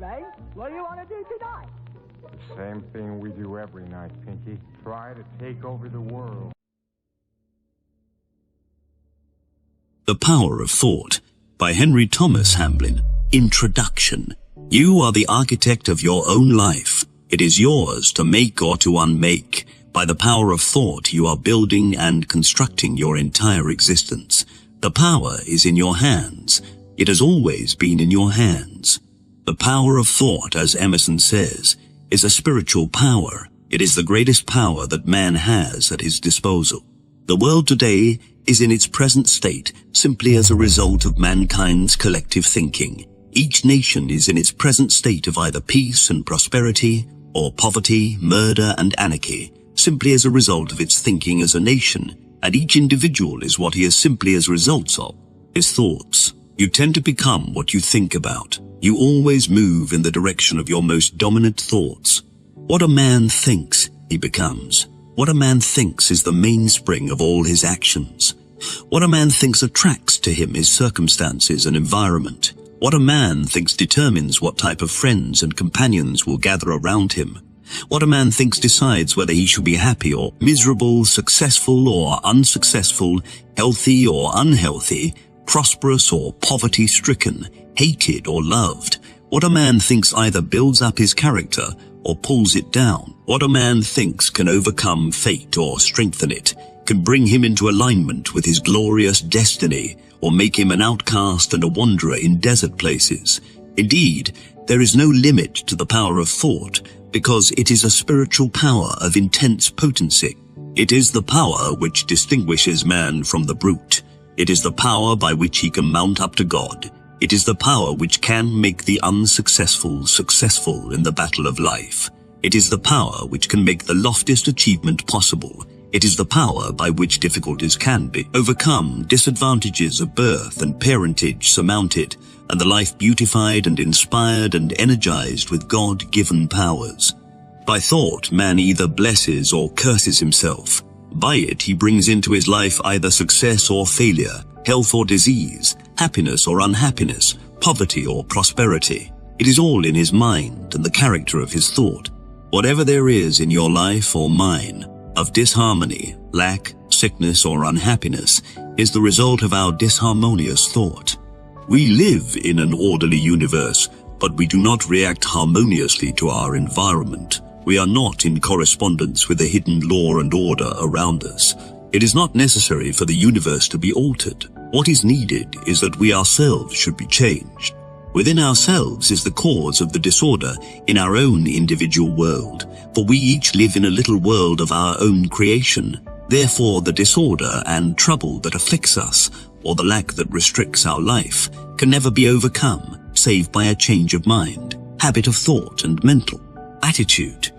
evening. What do you want to do tonight? The same thing we do every night, Pinky. Try to take over the world. The Power of Thought by Henry Thomas Hamblin. Introduction. You are the architect of your own life. It is yours to make or to unmake. By the power of thought, you are building and constructing your entire existence. The power is in your hands. It has always been in your hands. The power of thought, as Emerson says, is a spiritual power. It is the greatest power that man has at his disposal. The world today is in its present state simply as a result of mankind's collective thinking. Each nation is in its present state of either peace and prosperity, or poverty, murder, and anarchy, simply as a result of its thinking as a nation, and each individual is what he is simply as results of his thoughts. You tend to become what you think about. You always move in the direction of your most dominant thoughts. What a man thinks, he becomes. What a man thinks is the mainspring of all his actions. What a man thinks attracts to him his circumstances and environment. What a man thinks determines what type of friends and companions will gather around him. What a man thinks decides whether he shall be happy or miserable, successful or unsuccessful, healthy or unhealthy, prosperous or poverty-stricken, hated or loved. What a man thinks either builds up his character or pulls it down. What a man thinks can overcome fate or strengthen it, can bring him into alignment with his glorious destiny, or make him an outcast and a wanderer in desert places. Indeed, there is no limit to the power of thought, because it is a spiritual power of intense potency. It is the power which distinguishes man from the brute. It is the power by which he can mount up to God. It is the power which can make the unsuccessful successful in the battle of life. It is the power which can make the loftiest achievement possible. It is the power by which difficulties can be overcome, disadvantages of birth and parentage surmounted, and the life beautified and inspired and energized with God-given powers. By thought, man either blesses or curses himself. By it, he brings into his life either success or failure, health or disease, happiness or unhappiness, poverty or prosperity. It is all in his mind and the character of his thought. Whatever there is in your life or mine, of disharmony, lack, sickness, or unhappiness, is the result of our disharmonious thought. We live in an orderly universe, but we do not react harmoniously to our environment. We are not in correspondence with the hidden law and order around us. It is not necessary for the universe to be altered. What is needed is that we ourselves should be changed. Within ourselves is the cause of the disorder in our own individual world, for we each live in a little world of our own creation. Therefore, the disorder and trouble that afflicts us, or the lack that restricts our life, can never be overcome, save by a change of mind, habit of thought, and mental attitude.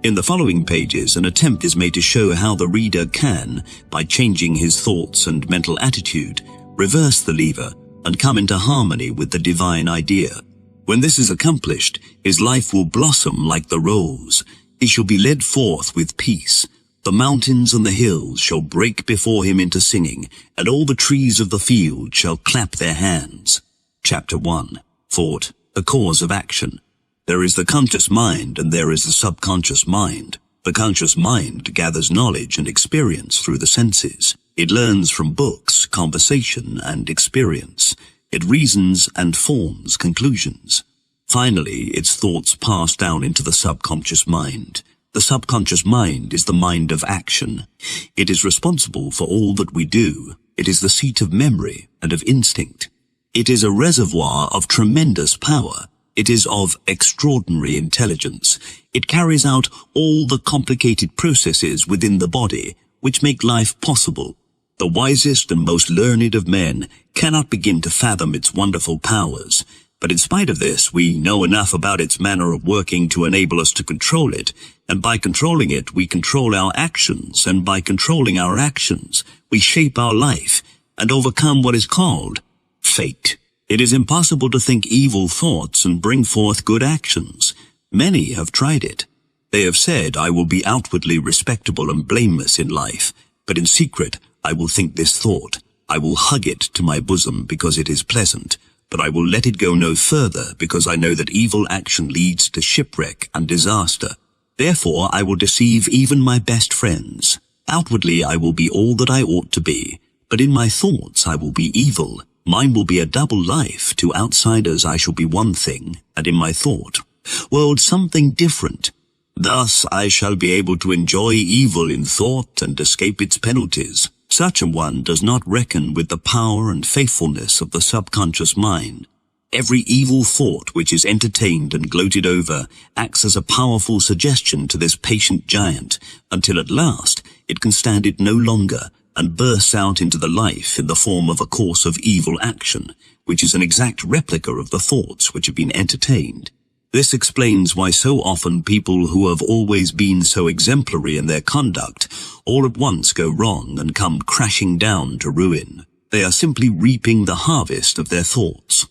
In the following pages, an attempt is made to show how the reader can, by changing his thoughts and mental attitude, reverse the lever and come into harmony with the divine idea. When this is accomplished, his life will blossom like the rose. He shall be led forth with peace. The mountains and the hills shall break before him into singing, and all the trees of the field shall clap their hands. Chapter 1. Thought, the cause of action. There is the conscious mind and there is the subconscious mind. The conscious mind gathers knowledge and experience through the senses. It learns from books, conversation, and experience. It reasons and forms conclusions. Finally, its thoughts pass down into the subconscious mind. The subconscious mind is the mind of action. It is responsible for all that we do. It is the seat of memory and of instinct. It is a reservoir of tremendous power. It is of extraordinary intelligence. It carries out all the complicated processes within the body which make life possible. The wisest and most learned of men cannot begin to fathom its wonderful powers, but in spite of this, we know enough about its manner of working to enable us to control it, and by controlling it, we control our actions, and by controlling our actions, we shape our life and overcome what is called fate. It is impossible to think evil thoughts and bring forth good actions. Many have tried it. They have said, I will be outwardly respectable and blameless in life, but in secret I will think this thought. I will hug it to my bosom because it is pleasant. but I will let it go no further, because I know that evil action leads to shipwreck and disaster. Therefore I will deceive even my best friends. Outwardly I will be all that I ought to be, but in my thoughts I will be evil. Mine will be a double life. To outsiders I shall be one thing, and in my thought, world, something different. Thus I shall be able to enjoy evil in thought and escape its penalties. Such a one does not reckon with the power and faithfulness of the subconscious mind. Every evil thought which is entertained and gloated over acts as a powerful suggestion to this patient giant, until at last it can stand it no longer and bursts out into the life in the form of a course of evil action, which is an exact replica of the thoughts which have been entertained. This explains why so often people who have always been so exemplary in their conduct all at once go wrong and come crashing down to ruin. They are simply reaping the harvest of their thoughts.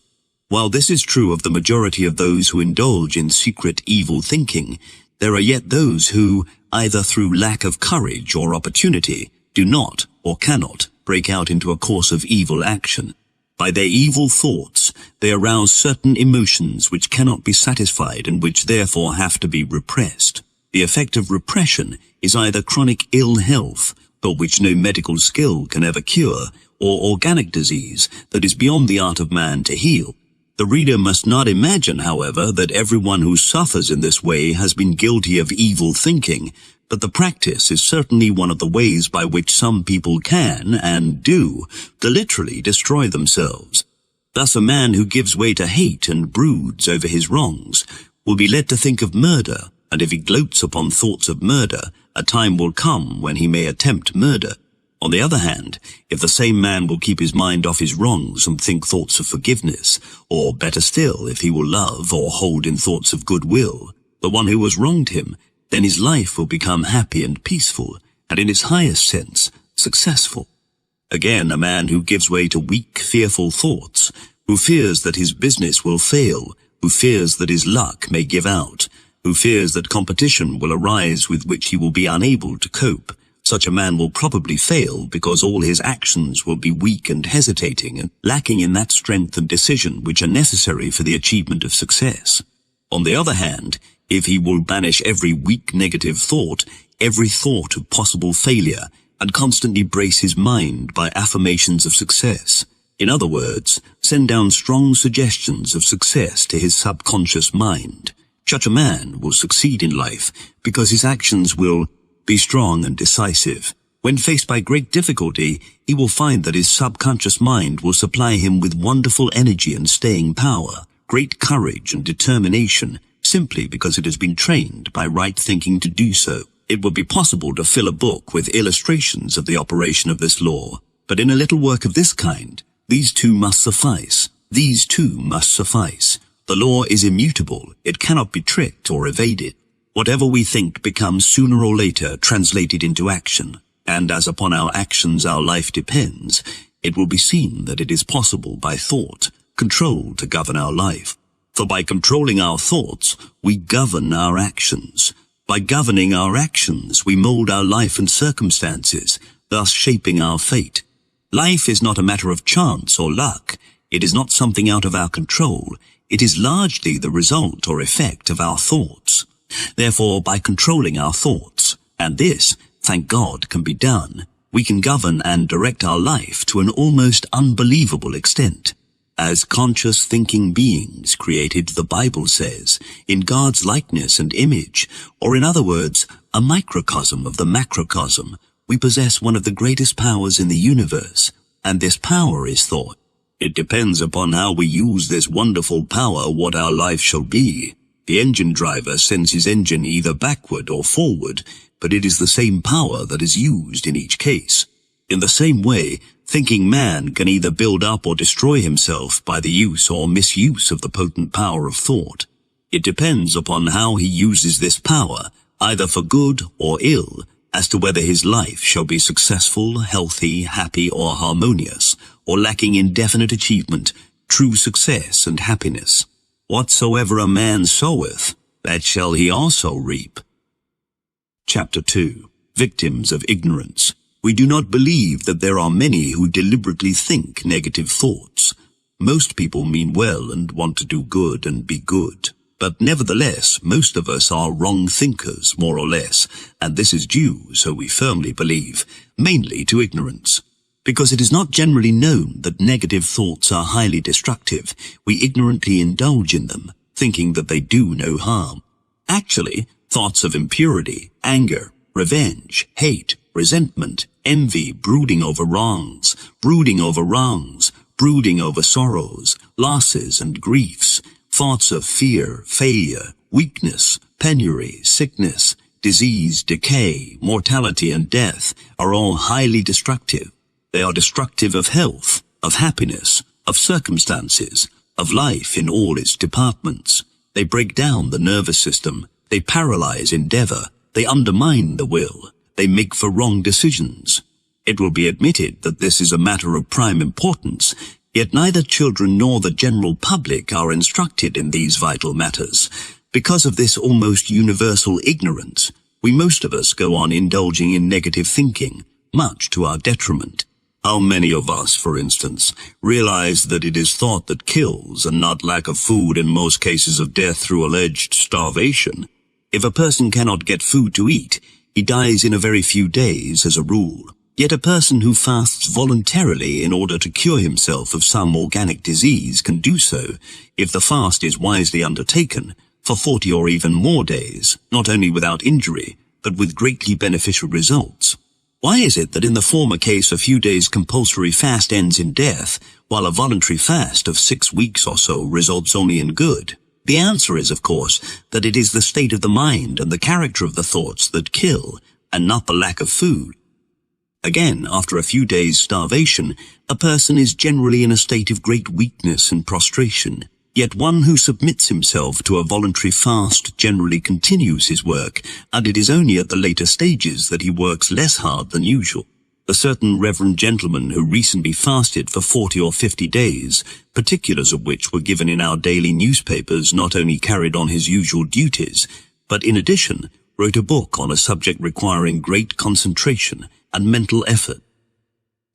While this is true of the majority of those who indulge in secret evil thinking, there are yet those who, either through lack of courage or opportunity, do not or cannot break out into a course of evil action. By their evil thoughts, they arouse certain emotions which cannot be satisfied and which therefore have to be repressed. The effect of repression is either chronic ill health, for which no medical skill can ever cure, or organic disease that is beyond the art of man to heal. The reader must not imagine, however, that everyone who suffers in this way has been guilty of evil thinking, but the practice is certainly one of the ways by which some people can, and do, literally destroy themselves. Thus a man who gives way to hate and broods over his wrongs will be led to think of murder, and if he gloats upon thoughts of murder, a time will come when he may attempt murder. On the other hand, if the same man will keep his mind off his wrongs and think thoughts of forgiveness, or better still, if he will love or hold in thoughts of goodwill the one who has wronged him, then his life will become happy and peaceful, and in its highest sense, successful. Again, a man who gives way to weak, fearful thoughts, who fears that his business will fail, who fears that his luck may give out, who fears that competition will arise with which he will be unable to cope, such a man will probably fail because all his actions will be weak and hesitating and lacking in that strength and decision which are necessary for the achievement of success. On the other hand, if he will banish every weak negative thought, every thought of possible failure, and constantly brace his mind by affirmations of success, in other words, send down strong suggestions of success to his subconscious mind, such a man will succeed in life because his actions will be strong and decisive. When faced by great difficulty, he will find that his subconscious mind will supply him with wonderful energy and staying power, great courage and determination, simply because it has been trained by right thinking to do so. It would be possible to fill a book with illustrations of the operation of this law, but in a little work of this kind, these two must suffice. These two must suffice. The law is immutable. It cannot be tricked or evaded. Whatever we think becomes sooner or later translated into action, and as upon our actions our life depends, it will be seen that it is possible by thought, control to govern our life. For by controlling our thoughts, we govern our actions. By governing our actions, we mold our life and circumstances, thus shaping our fate. Life is not a matter of chance or luck. It is not something out of our control. It is largely the result or effect of our thoughts. Therefore, by controlling our thoughts, and this, thank God, can be done, we can govern and direct our life to an almost unbelievable extent. As conscious thinking beings created, the Bible says, in God's likeness and image, or in other words, a microcosm of the macrocosm, we possess one of the greatest powers in the universe, and this power is thought. It depends upon how we use this wonderful power what our life shall be. The engine driver sends his engine either backward or forward, but it is the same power that is used in each case. In the same way, thinking man can either build up or destroy himself by the use or misuse of the potent power of thought. It depends upon how he uses this power, either for good or ill, as to whether his life shall be successful, healthy, happy, or harmonious, or lacking in definite achievement, true success and happiness. Whatsoever a man soweth, that shall he also reap. Chapter 2. Victims of Ignorance. We do not believe that there are many who deliberately think negative thoughts. Most people mean well and want to do good and be good. But nevertheless, most of us are wrong thinkers, more or less, and this is due, so we firmly believe, mainly to ignorance. Because it is not generally known that negative thoughts are highly destructive, we ignorantly indulge in them, thinking that they do no harm. Actually, thoughts of impurity, anger, revenge, hate, resentment, envy, brooding over wrongs, brooding over sorrows, losses and griefs, thoughts of fear, failure, weakness, penury, sickness, disease, decay, mortality and death are all highly destructive. They are destructive of health, of happiness, of circumstances, of life in all its departments. They break down the nervous system, they paralyze endeavor, they undermine the will, they make for wrong decisions. It will be admitted that this is a matter of prime importance, yet neither children nor the general public are instructed in these vital matters. Because of this almost universal ignorance, we most of us go on indulging in negative thinking, much to our detriment. How many of us, for instance, realize that it is thought that kills and not lack of food in most cases of death through alleged starvation? If a person cannot get food to eat, he dies in a very few days as a rule. Yet a person who fasts voluntarily in order to cure himself of some organic disease can do so, if the fast is wisely undertaken, for 40 or even more days, not only without injury, but with greatly beneficial results. Why is it that in the former case a few days compulsory fast ends in death, while a voluntary fast of 6 weeks or so results only in good? The answer is, of course, that it is the state of the mind and the character of the thoughts that kill, and not the lack of food. Again, after a few days' starvation, a person is generally in a state of great weakness and prostration. Yet one who submits himself to a voluntary fast generally continues his work, and it is only at the later stages that he works less hard than usual. A certain reverend gentleman who recently fasted for 40 or 50 days, particulars of which were given in our daily newspapers, not only carried on his usual duties, but in addition wrote a book on a subject requiring great concentration and mental effort.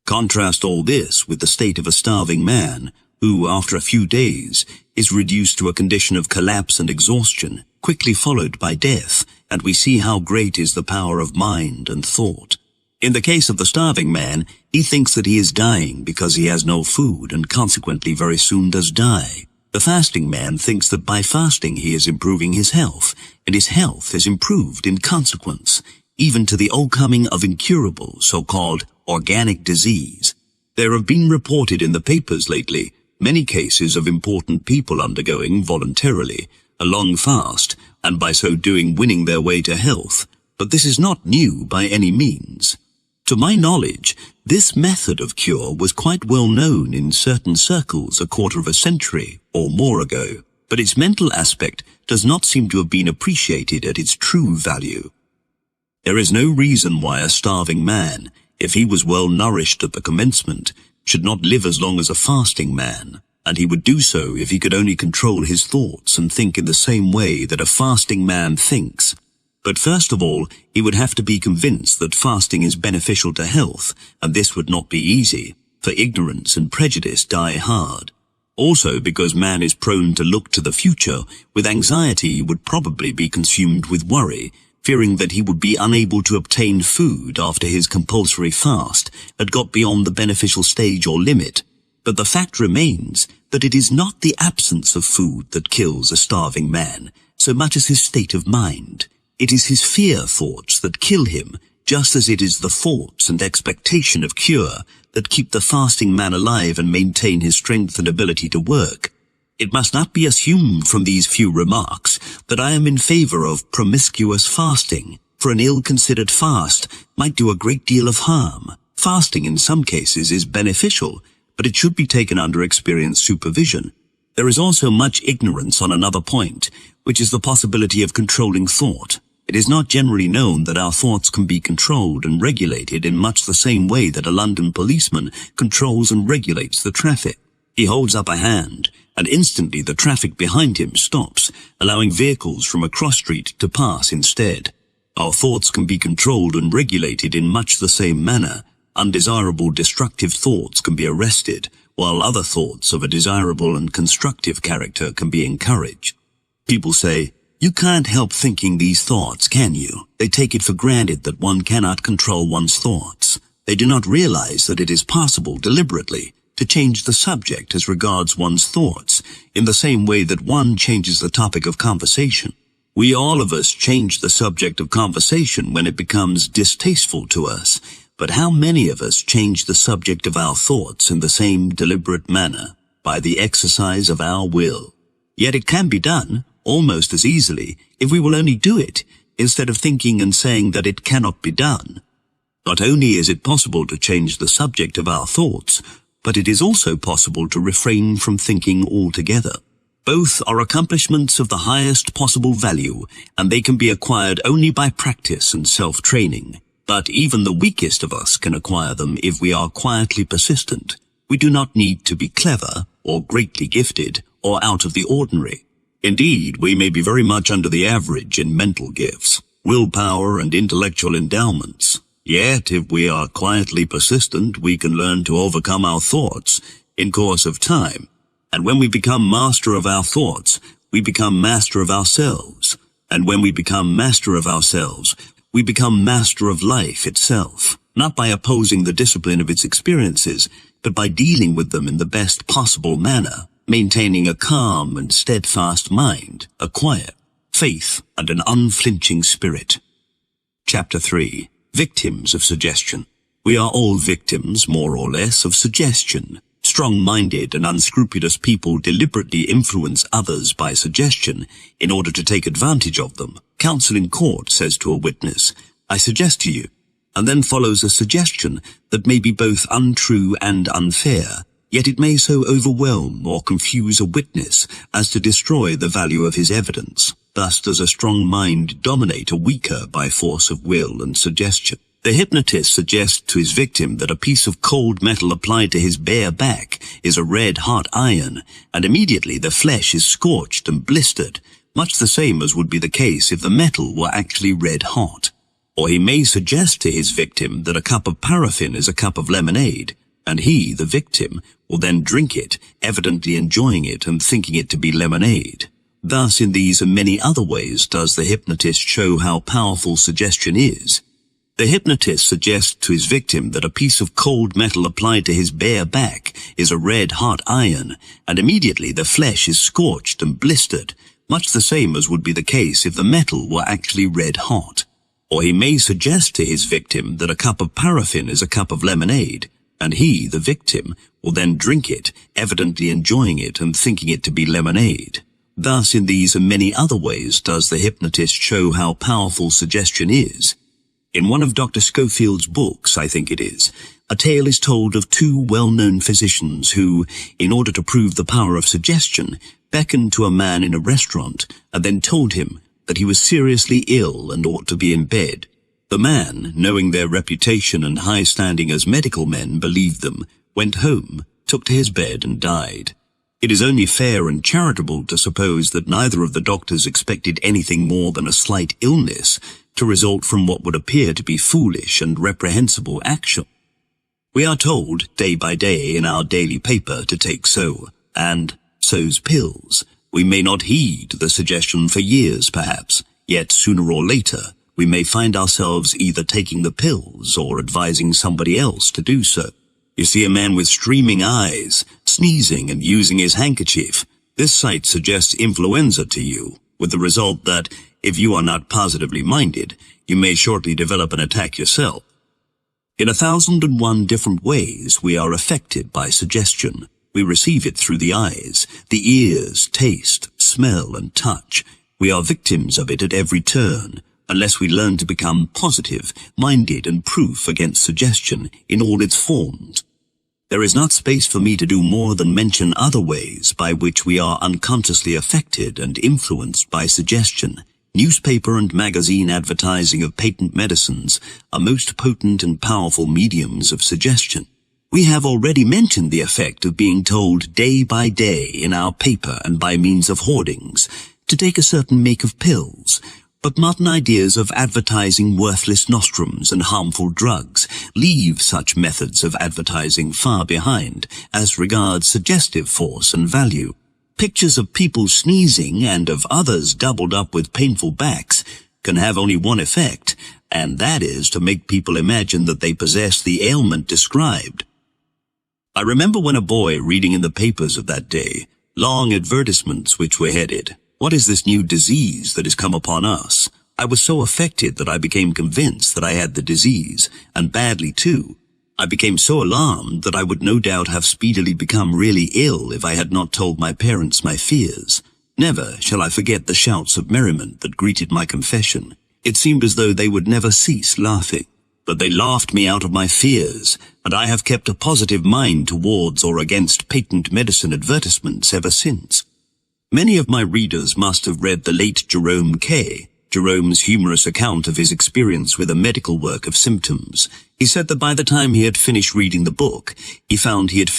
Contrast all this with the state of a starving man, who, after a few days, is reduced to a condition of collapse and exhaustion, quickly followed by death, and we see how great is the power of mind and thought. In the case of the starving man, he thinks that he is dying because he has no food and consequently very soon does die. The fasting man thinks that by fasting he is improving his health, and his health is improved in consequence, even to the overcoming of incurable, so-called organic disease. There have been reported in the papers lately many cases of important people undergoing voluntarily a long fast, and by so doing winning their way to health, but this is not new by any means. To my knowledge, this method of cure was quite well known in certain circles a quarter of a century or more ago, but its mental aspect does not seem to have been appreciated at its true value. There is no reason why a starving man, if he was well nourished at the commencement, should not live as long as a fasting man, and he would do so if he could only control his thoughts and think in the same way that a fasting man thinks. But first of all, he would have to be convinced that fasting is beneficial to health, and this would not be easy, for ignorance and prejudice die hard. Also, because man is prone to look to the future, with anxiety he would probably be consumed with worry, fearing that he would be unable to obtain food after his compulsory fast had got beyond the beneficial stage or limit. But the fact remains that it is not the absence of food that kills a starving man, so much as his state of mind. It is his fear thoughts that kill him, just as it is the thoughts and expectation of cure that keep the fasting man alive and maintain his strength and ability to work. It must not be assumed from these few remarks that I am in favor of promiscuous fasting, for an ill-considered fast might do a great deal of harm. Fasting in some cases is beneficial, but it should be taken under experienced supervision. There is also much ignorance on another point, which is the possibility of controlling thought. It is not generally known that our thoughts can be controlled and regulated in much the same way that a London policeman controls and regulates the traffic. He holds up a hand, and instantly the traffic behind him stops, allowing vehicles from a cross street to pass instead. Our thoughts can be controlled and regulated in much the same manner. Undesirable destructive thoughts can be arrested, while other thoughts of a desirable and constructive character can be encouraged. People say, "You can't help thinking these thoughts, can you?" They take it for granted that one cannot control one's thoughts. They do not realize that it is possible deliberately to change the subject as regards one's thoughts, in the same way that one changes the topic of conversation. We all of us change the subject of conversation when it becomes distasteful to us, but how many of us change the subject of our thoughts in the same deliberate manner, by the exercise of our will? Yet it can be done, almost as easily, if we will only do it, instead of thinking and saying that it cannot be done. Not only is it possible to change the subject of our thoughts, but it is also possible to refrain from thinking altogether. Both are accomplishments of the highest possible value, and they can be acquired only by practice and self-training. But even the weakest of us can acquire them if we are quietly persistent. We do not need to be clever, or greatly gifted, or out of the ordinary. Indeed, we may be very much under the average in mental gifts, willpower, and intellectual endowments. Yet, if we are quietly persistent, we can learn to overcome our thoughts in course of time. And when we become master of our thoughts, we become master of ourselves. And when we become master of ourselves, we become master of life itself, not by opposing the discipline of its experiences, but by dealing with them in the best possible manner, maintaining a calm and steadfast mind, a quiet faith, and an unflinching spirit. Chapter 3. Victims of suggestion. We are all victims, more or less, of suggestion. Strong-minded and unscrupulous people deliberately influence others by suggestion in order to take advantage of them. Counsel in court says to a witness, "I suggest to you," and then follows a suggestion that may be both untrue and unfair, yet it may so overwhelm or confuse a witness as to destroy the value of his evidence. Thus does a strong mind dominate a weaker by force of will and suggestion. The hypnotist suggests to his victim that a piece of cold metal applied to his bare back is a red-hot iron, and immediately the flesh is scorched and blistered, much the same as would be the case if the metal were actually red-hot. Or he may suggest to his victim that a cup of paraffin is a cup of lemonade, and he, the victim, will then drink it, evidently enjoying it and thinking it to be lemonade. Thus, in these and many other ways does the hypnotist show how powerful suggestion is. The hypnotist suggests to his victim that a piece of cold metal applied to his bare back is a red-hot iron, and immediately the flesh is scorched and blistered, much the same as would be the case if the metal were actually red-hot. Or he may suggest to his victim that a cup of paraffin is a cup of lemonade, and he, the victim, will then drink it, evidently enjoying it and thinking it to be lemonade. Thus, in these and many other ways does the hypnotist show how powerful suggestion is. In one of Dr. Schofield's books, I think it is, a tale is told of two well-known physicians who, in order to prove the power of suggestion, beckoned to a man in a restaurant and then told him that he was seriously ill and ought to be in bed. The man, knowing their reputation and high standing as medical men believed them, went home, took to his bed and died. It is only fair and charitable to suppose that neither of the doctors expected anything more than a slight illness to result from what would appear to be foolish and reprehensible action. We are told day by day in our daily paper to take so, and so's pills. We may not heed the suggestion for years perhaps, yet sooner or later we may find ourselves either taking the pills or advising somebody else to do so. You see a man with streaming eyes, sneezing and using his handkerchief. This sight suggests influenza to you, with the result that, if you are not positively minded, you may shortly develop an attack yourself. In 1,001 different ways we are affected by suggestion. We receive it through the eyes, the ears, taste, smell, and touch. We are victims of it at every turn, unless we learn to become positive, minded, and proof against suggestion in all its forms. There is not space for me to do more than mention other ways by which we are unconsciously affected and influenced by suggestion. Newspaper and magazine advertising of patent medicines are most potent and powerful mediums of suggestion. We have already mentioned the effect of being told day by day in our paper and by means of hoardings to take a certain make of pills, but modern ideas of advertising worthless nostrums and harmful drugs leave such methods of advertising far behind as regards suggestive force and value. Pictures of people sneezing and of others doubled up with painful backs can have only one effect, and that is to make people imagine that they possess the ailment described. I remember when a boy reading in the papers of that day long advertisements which were headed, "What is this new disease that has come upon us?" I was so affected that I became convinced that I had the disease, and badly too. I became so alarmed that I would no doubt have speedily become really ill if I had not told my parents my fears. Never shall I forget the shouts of merriment that greeted my confession. It seemed as though they would never cease laughing. But they laughed me out of my fears, and I have kept a positive mind towards or against patent medicine advertisements ever since. Many of my readers must have read the late Jerome K. Jerome's humorous account of his experience with a medical work of symptoms. He said that by the time he had finished reading the book, he found he had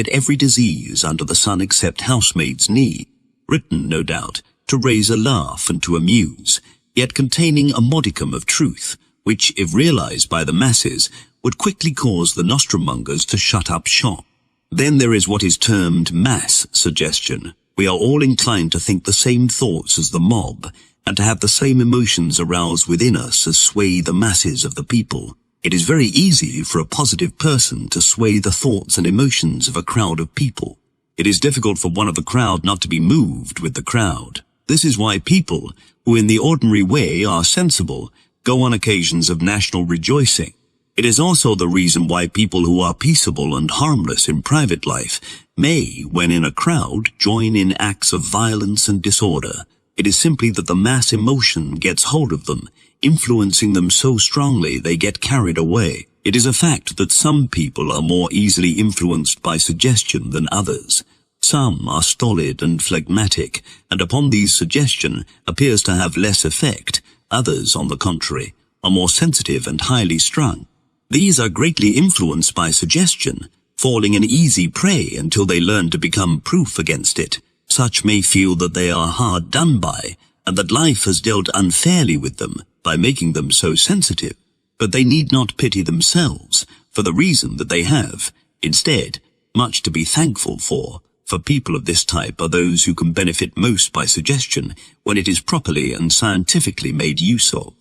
every disease under the sun except housemaid's knee, written, no doubt, to raise a laugh and to amuse, yet containing a modicum of truth, which, if realized by the masses, would quickly cause the nostrum-mongers to shut up shop. Then there is what is termed mass suggestion. We are all inclined to think the same thoughts as the mob, and to have the same emotions aroused within us as sway the masses of the people. It is very easy for a positive person to sway the thoughts and emotions of a crowd of people. It is difficult for one of the crowd not to be moved with the crowd. This is why people, who in the ordinary way are sensible, go on occasions of national rejoicing. It is also the reason why people who are peaceable and harmless in private life may, when in a crowd, join in acts of violence and disorder. It is simply that the mass emotion gets hold of them, influencing them so strongly they get carried away. It is a fact that some people are more easily influenced by suggestion than others. Some are stolid and phlegmatic, and upon these suggestion appears to have less effect. Others, on the contrary, are more sensitive and highly strung. These are greatly influenced by suggestion, falling an easy prey until they learn to become proof against it. Such may feel that they are hard done by, and that life has dealt unfairly with them by making them so sensitive. But they need not pity themselves for the reason that they have, instead, much to be thankful for people of this type are those who can benefit most by suggestion when it is properly and scientifically made use of.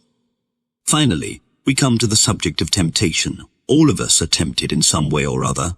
Finally, we come to the subject of temptation. All of us are tempted in some way or other.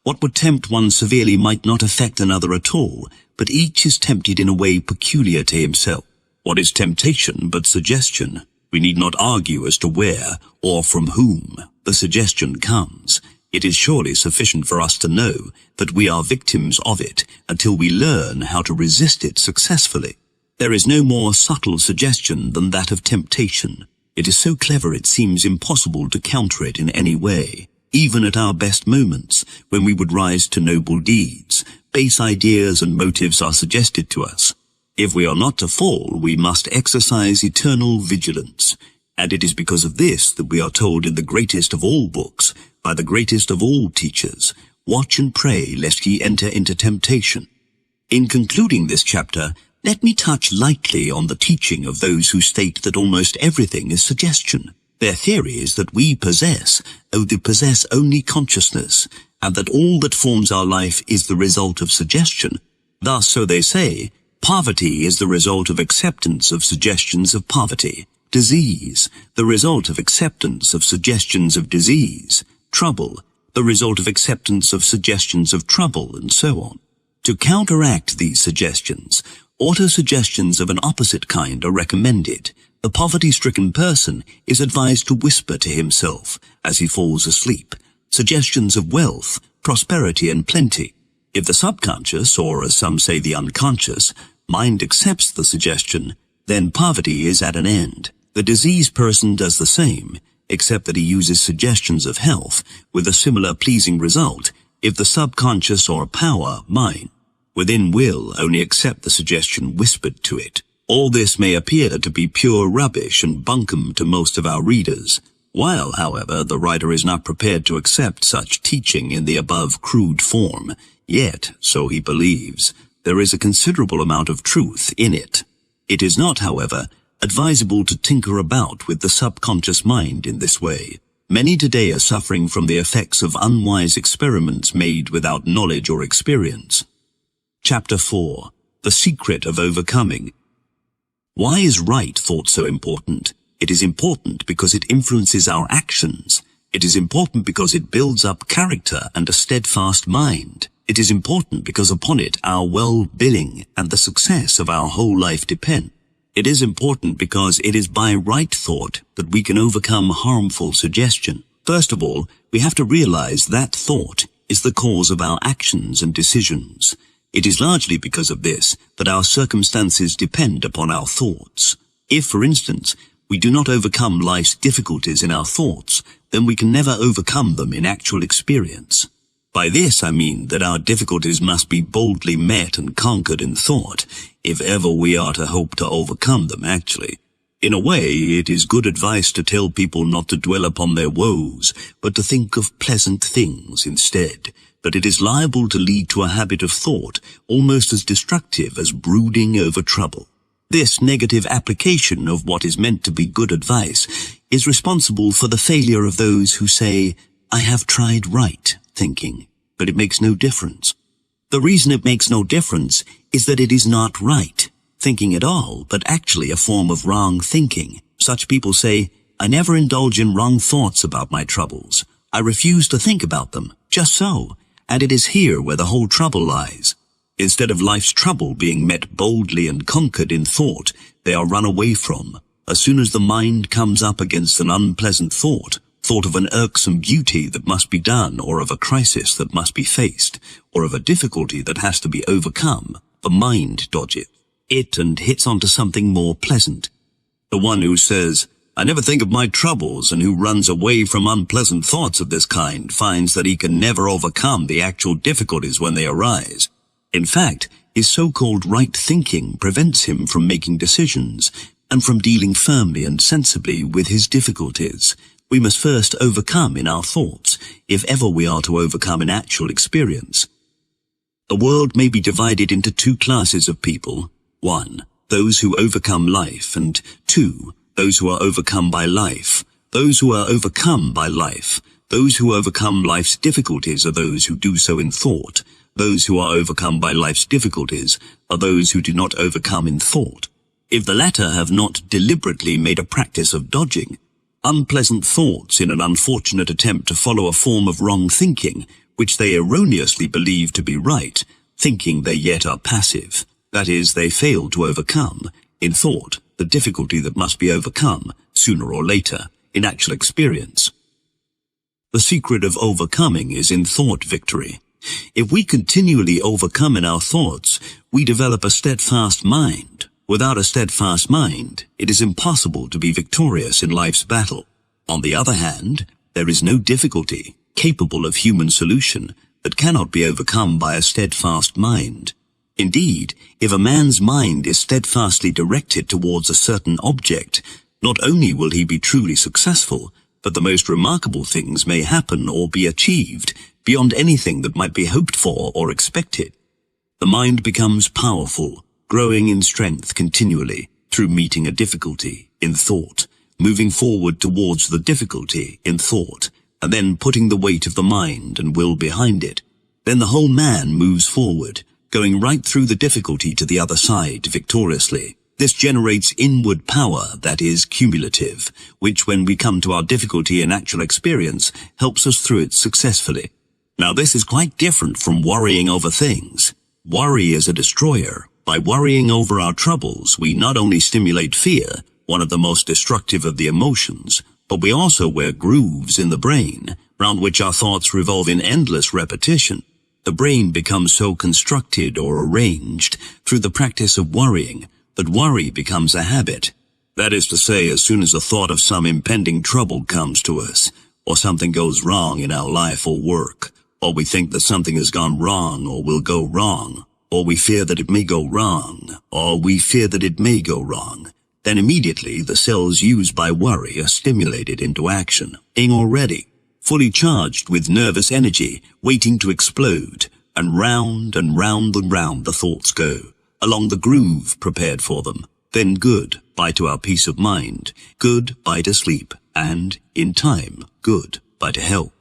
What would tempt one severely might not affect another at all, but each is tempted in a way peculiar to himself. What is temptation but suggestion? We need not argue as to where or from whom the suggestion comes. It is surely sufficient for us to know that we are victims of it until we learn how to resist it successfully. There is no more subtle suggestion than that of temptation. It is so clever it seems impossible to counter it in any way. Even at our best moments, when we would rise to noble deeds, base ideas and motives are suggested to us. If we are not to fall, we must exercise eternal vigilance. And it is because of this that we are told in the greatest of all books, by the greatest of all teachers, "Watch and pray lest ye enter into temptation." In concluding this chapter, let me touch lightly on the teaching of those who state that almost everything is suggestion. Their theory is that we possess only consciousness, and that all that forms our life is the result of suggestion. Thus, so they say, poverty is the result of acceptance of suggestions of poverty. Disease, the result of acceptance of suggestions of disease. Trouble, the result of acceptance of suggestions of trouble, and so on. To counteract these suggestions, autosuggestions of an opposite kind are recommended. The poverty-stricken person is advised to whisper to himself as he falls asleep suggestions of wealth, prosperity, and plenty. If the subconscious, or as some say the unconscious, mind accepts the suggestion, then poverty is at an end. The diseased person does the same, except that he uses suggestions of health with a similar pleasing result if the subconscious or power, mind, within will only accept the suggestion whispered to it. All this may appear to be pure rubbish and bunkum to most of our readers. While, however, the writer is not prepared to accept such teaching in the above crude form, yet, so he believes, there is a considerable amount of truth in it. It is not, however, advisable to tinker about with the subconscious mind in this way. Many today are suffering from the effects of unwise experiments made without knowledge or experience. Chapter 4. The Secret of Overcoming. Why is right thought so important? It is important because it influences our actions. It is important because it builds up character and a steadfast mind. It is important because upon it our well-being and the success of our whole life depend. It is important because it is by right thought that we can overcome harmful suggestion. First of all, we have to realize that thought is the cause of our actions and decisions. It is largely because of this that our circumstances depend upon our thoughts. If, for instance, we do not overcome life's difficulties in our thoughts, then we can never overcome them in actual experience. By this I mean that our difficulties must be boldly met and conquered in thought, if ever we are to hope to overcome them actually. In a way, it is good advice to tell people not to dwell upon their woes, but to think of pleasant things instead. But it is liable to lead to a habit of thought almost as destructive as brooding over trouble. This negative application of what is meant to be good advice is responsible for the failure of those who say, "I have tried right thinking, but it makes no difference." The reason it makes no difference is that it is not right thinking at all, but actually a form of wrong thinking. Such people say, "I never indulge in wrong thoughts about my troubles. I refuse to think about them, just so, and it is here where the whole trouble lies." Instead of life's trouble being met boldly and conquered in thought, they are run away from. As soon as the mind comes up against an unpleasant thought of an irksome duty that must be done, or of a crisis that must be faced, or of a difficulty that has to be overcome, the mind dodges it and hits onto something more pleasant. The one who says, "I never think of my troubles," and who runs away from unpleasant thoughts of this kind finds that he can never overcome the actual difficulties when they arise. In fact, his so-called right thinking prevents him from making decisions and from dealing firmly and sensibly with his difficulties. We must first overcome in our thoughts, if ever we are to overcome in actual experience. The world may be divided into two classes of people. 1. Those who overcome life, and 2. Those who are overcome by life. Those who are overcome by life. Those who overcome life's difficulties are those who do so in thought. Those who are overcome by life's difficulties are those who do not overcome in thought. If the latter have not deliberately made a practice of dodging unpleasant thoughts in an unfortunate attempt to follow a form of wrong thinking, which they erroneously believe to be right, thinking they yet are passive. That is, they fail to overcome, in thought, the difficulty that must be overcome, sooner or later, in actual experience. The secret of overcoming is in thought victory. If we continually overcome in our thoughts, we develop a steadfast mind. Without a steadfast mind, it is impossible to be victorious in life's battle. On the other hand, there is no difficulty capable of human solution that cannot be overcome by a steadfast mind. Indeed, if a man's mind is steadfastly directed towards a certain object, not only will he be truly successful, but the most remarkable things may happen or be achieved beyond anything that might be hoped for or expected. The mind becomes powerful, growing in strength continually through meeting a difficulty in thought, moving forward towards the difficulty in thought, and then putting the weight of the mind and will behind it. Then the whole man moves forward, going right through the difficulty to the other side victoriously. This generates inward power that is cumulative, which when we come to our difficulty in actual experience helps us through it successfully. Now this is quite different from worrying over things. Worry is a destroyer. By worrying over our troubles, we not only stimulate fear, one of the most destructive of the emotions, but we also wear grooves in the brain, round which our thoughts revolve in endless repetition. The brain becomes so constructed or arranged through the practice of worrying that worry becomes a habit. That is to say, as soon as a thought of some impending trouble comes to us, or something goes wrong in our life or work, or we think that something has gone wrong or will go wrong, or we fear that it may go wrong, or we fear that it may go wrong, then immediately the cells used by worry are stimulated into action, being already fully charged with nervous energy, waiting to explode, and round and round and round the thoughts go, along the groove prepared for them. then good, bye to our peace of mind, good, bye to sleep, and, in time, good, bye to health.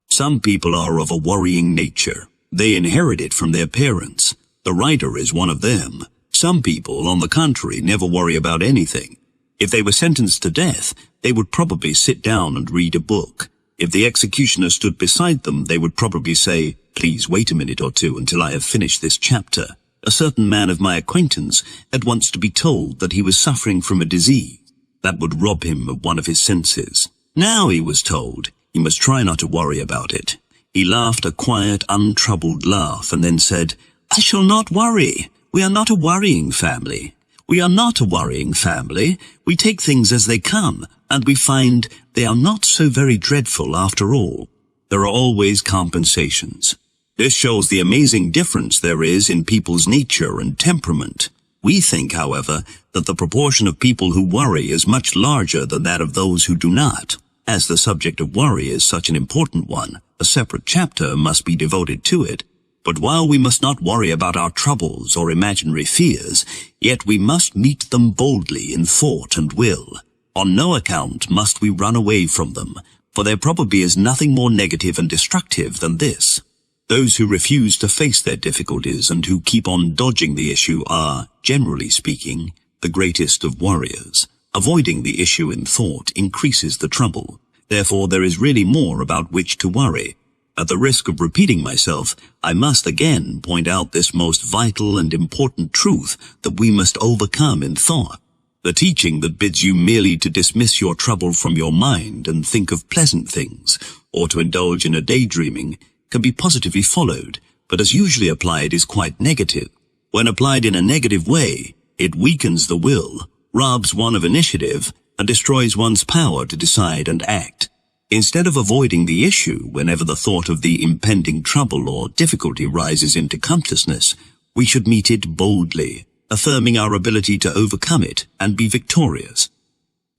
Some people are of a worrying nature. They inherit it from their parents. The writer is one of them. Some people, on the contrary, never worry about anything. If they were sentenced to death, they would probably sit down and read a book. If the executioner stood beside them, they would probably say, "Please wait a minute or two until I have finished this chapter." A certain man of my acquaintance had once to be told that he was suffering from a disease that would rob him of one of his senses. Now, he was told, he must try not to worry about it. He laughed a quiet, untroubled laugh and then said, "I shall not worry. We are not a worrying family. We are not a worrying family. We take things as they come, and we find they are not so very dreadful after all. There are always compensations." This shows the amazing difference there is in people's nature and temperament. We think, however, that the proportion of people who worry is much larger than that of those who do not. As the subject of worry is such an important one, a separate chapter must be devoted to it. But while we must not worry about our troubles or imaginary fears, yet we must meet them boldly in thought and will. On no account must we run away from them, for there probably is nothing more negative and destructive than this. Those who refuse to face their difficulties and who keep on dodging the issue are, generally speaking, the greatest of warriors. Avoiding the issue in thought increases the trouble. Therefore, there is really more about which to worry. At the risk of repeating myself, I must again point out this most vital and important truth that we must overcome in thought. The teaching that bids you merely to dismiss your trouble from your mind and think of pleasant things, or to indulge in a daydreaming, can be positively followed, but as usually applied is quite negative. When applied in a negative way, it weakens the will, robs one of initiative, and destroys one's power to decide and act. Instead of avoiding the issue whenever the thought of the impending trouble or difficulty rises into consciousness, we should meet it boldly, affirming our ability to overcome it and be victorious.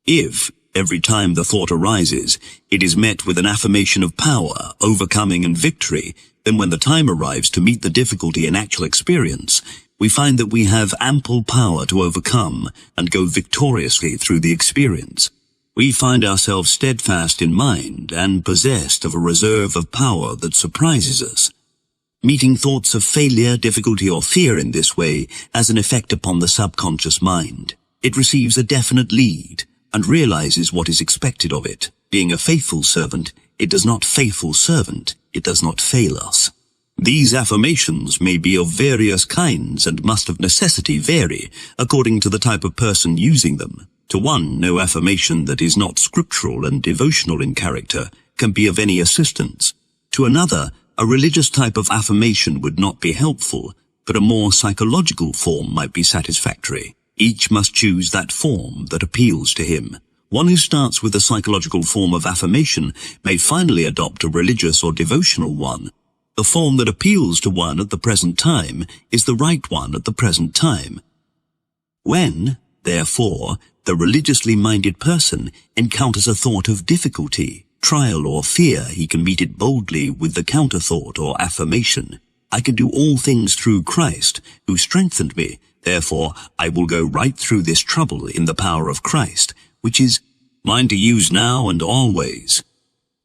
If, every time the thought arises, it is met with an affirmation of power, overcoming and victory, then when the time arrives to meet the difficulty in actual experience, we find that we have ample power to overcome and go victoriously through the experience. We find ourselves steadfast in mind and possessed of a reserve of power that surprises us. Meeting thoughts of failure, difficulty, or fear in this way has an effect upon the subconscious mind. It receives a definite lead and realizes what is expected of it. Being a faithful servant, it does not faithful servant, it does not fail us. These affirmations may be of various kinds and must of necessity vary according to the type of person using them. To one, no affirmation that is not scriptural and devotional in character can be of any assistance. To another, a religious type of affirmation would not be helpful, but a more psychological form might be satisfactory. Each must choose that form that appeals to him. One who starts with a psychological form of affirmation may finally adopt a religious or devotional one. The form that appeals to one at the present time is the right one at the present time. When, therefore, the religiously minded person encounters a thought of difficulty, trial, or fear, he can meet it boldly with the counter-thought or affirmation. I can do all things through Christ, who strengthened me. Therefore, I will go right through this trouble in the power of Christ, which is mine to use now and always.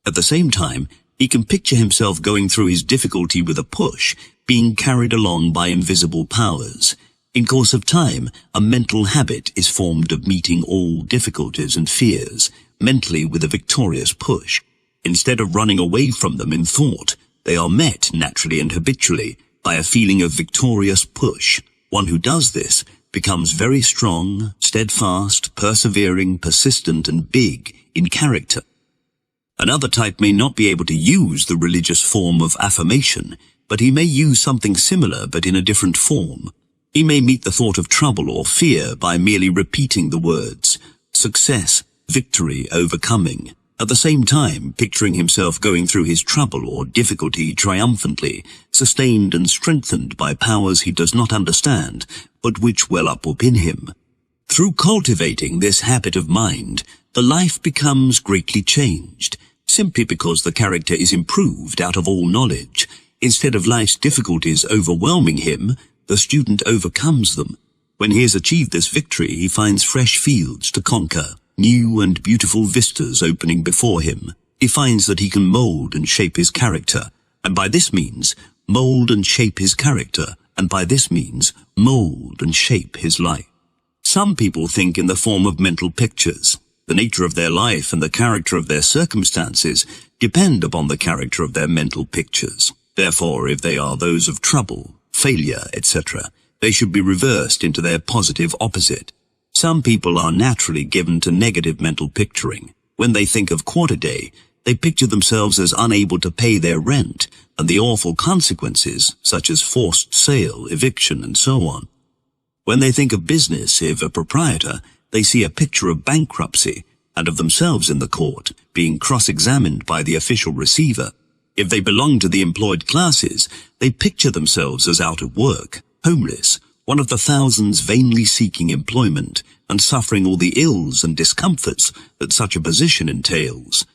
At the same time, he can picture himself going through his difficulty with a push, being carried along by invisible powers. In course of time, a mental habit is formed of meeting all difficulties and fears, mentally with a victorious push. Instead of running away from them in thought, they are met naturally and habitually by a feeling of victorious push. One who does this becomes very strong, steadfast, persevering, persistent, and big in character. Another type may not be able to use the religious form of affirmation, but he may use something similar but in a different form. He may meet the thought of trouble or fear by merely repeating the words success, victory, overcoming, at the same time picturing himself going through his trouble or difficulty triumphantly, sustained and strengthened by powers he does not understand, but which well up within him. Through cultivating this habit of mind, the life becomes greatly changed, simply because the character is improved out of all knowledge. Instead of life's difficulties overwhelming him, the student overcomes them. When he has achieved this victory, he finds fresh fields to conquer, new and beautiful vistas opening before him. He finds that he can mold and shape his character, and by this means, mold and shape his character, and by this means, mold and shape his life. Some people think in the form of mental pictures. The nature of their life and the character of their circumstances depend upon the character of their mental pictures. Therefore, if they are those of trouble, failure, etc., they should be reversed into their positive opposite. Some people are naturally given to negative mental picturing. When they think of quarter day, they picture themselves as unable to pay their rent and the awful consequences, such as forced sale, eviction, and so on. When they think of business, if a proprietor, they see a picture of bankruptcy and of themselves in the court, being cross-examined by the official receiver. If they belong to the employed classes, they picture themselves as out of work, homeless, one of the thousands vainly seeking employment and suffering all the ills and discomforts that such a position entails.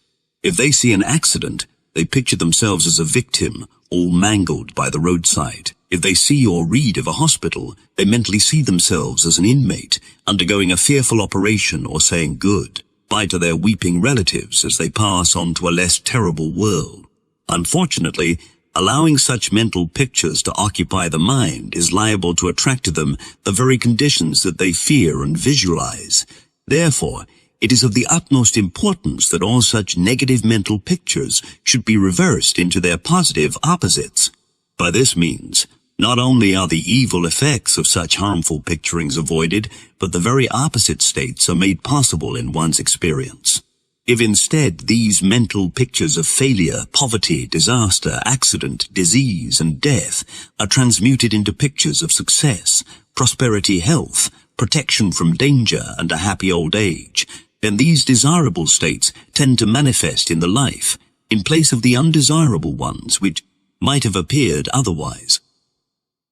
If they see an accident, they picture themselves as a victim, all mangled by the roadside. If they see or read of a hospital, they mentally see themselves as an inmate, undergoing a fearful operation or saying goodbye to their weeping relatives as they pass on to a less terrible world. Unfortunately, allowing such mental pictures to occupy the mind is liable to attract to them the very conditions that they fear and visualize. Therefore, it is of the utmost importance that all such negative mental pictures should be reversed into their positive opposites. By this means, not only are the evil effects of such harmful picturings avoided, but the very opposite states are made possible in one's experience. If instead these mental pictures of failure, poverty, disaster, accident, disease, and death are transmuted into pictures of success, prosperity, health, protection from danger, and a happy old age, then these desirable states tend to manifest in the life, in place of the undesirable ones which might have appeared otherwise.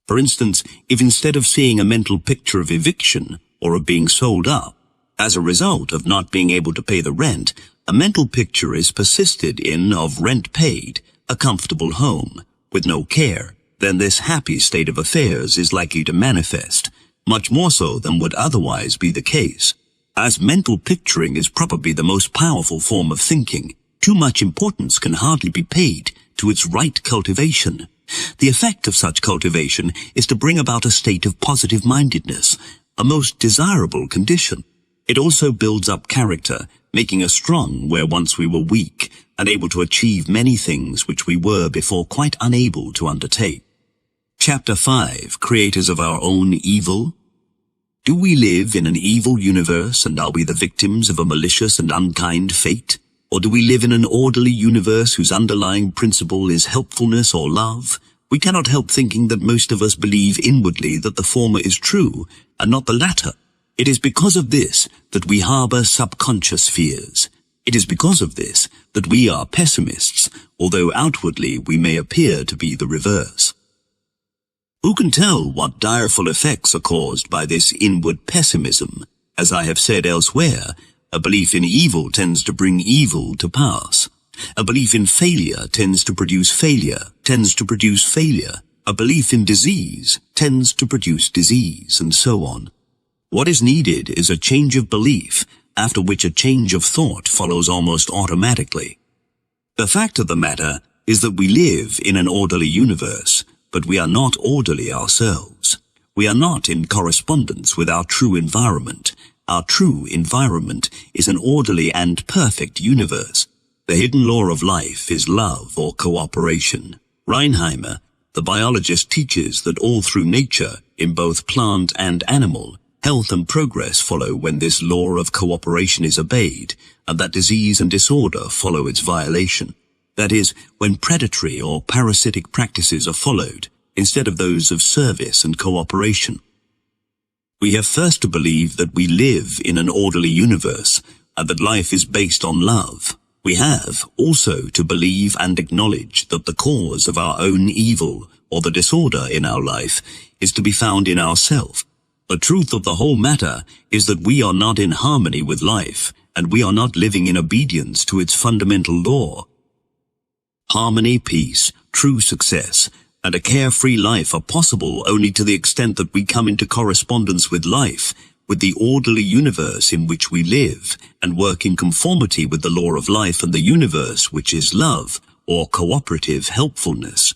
For instance, if instead of seeing a mental picture of eviction or of being sold up, as a result of not being able to pay the rent, a mental picture is persisted in of rent paid, a comfortable home, with no care, then this happy state of affairs is likely to manifest, much more so than would otherwise be the case. As mental picturing is probably the most powerful form of thinking, too much importance can hardly be paid to its right cultivation. The effect of such cultivation is to bring about a state of positive mindedness, a most desirable condition. It also builds up character, making us strong where once we were weak, and able to achieve many things which we were before quite unable to undertake. Chapter 5. Creators of our own evil. Do we live in an evil universe, and are we the victims of a malicious and unkind fate? Or do we live in an orderly universe whose underlying principle is helpfulness or love? We cannot help thinking that most of us believe inwardly that the former is true, and not the latter. It is because of this that we harbor subconscious fears. It is because of this that we are pessimists, although outwardly we may appear to be the reverse. Who can tell what direful effects are caused by this inward pessimism? As I have said elsewhere, a belief in evil tends to bring evil to pass. A belief in failure tends to produce failure, A belief in disease tends to produce disease, and so on. What is needed is a change of belief, after which a change of thought follows almost automatically. The fact of the matter is that we live in an orderly universe, but we are not orderly ourselves. We are not in correspondence with our true environment. Our true environment is an orderly and perfect universe. The hidden law of life is love or cooperation. Reinheimer, the biologist, teaches that all through nature, in both plant and animal, health and progress follow when this law of cooperation is obeyed, and that disease and disorder follow its violation. That is, when predatory or parasitic practices are followed, instead of those of service and cooperation. We have first to believe that we live in an orderly universe, and that life is based on love. We have also to believe and acknowledge that the cause of our own evil, or the disorder in our life, is to be found in ourself. The truth of the whole matter is that we are not in harmony with life, and we are not living in obedience to its fundamental law. Harmony, peace, true success, and a carefree life are possible only to the extent that we come into correspondence with life, with the orderly universe in which we live, and work in conformity with the law of life and the universe, which is love, or cooperative helpfulness.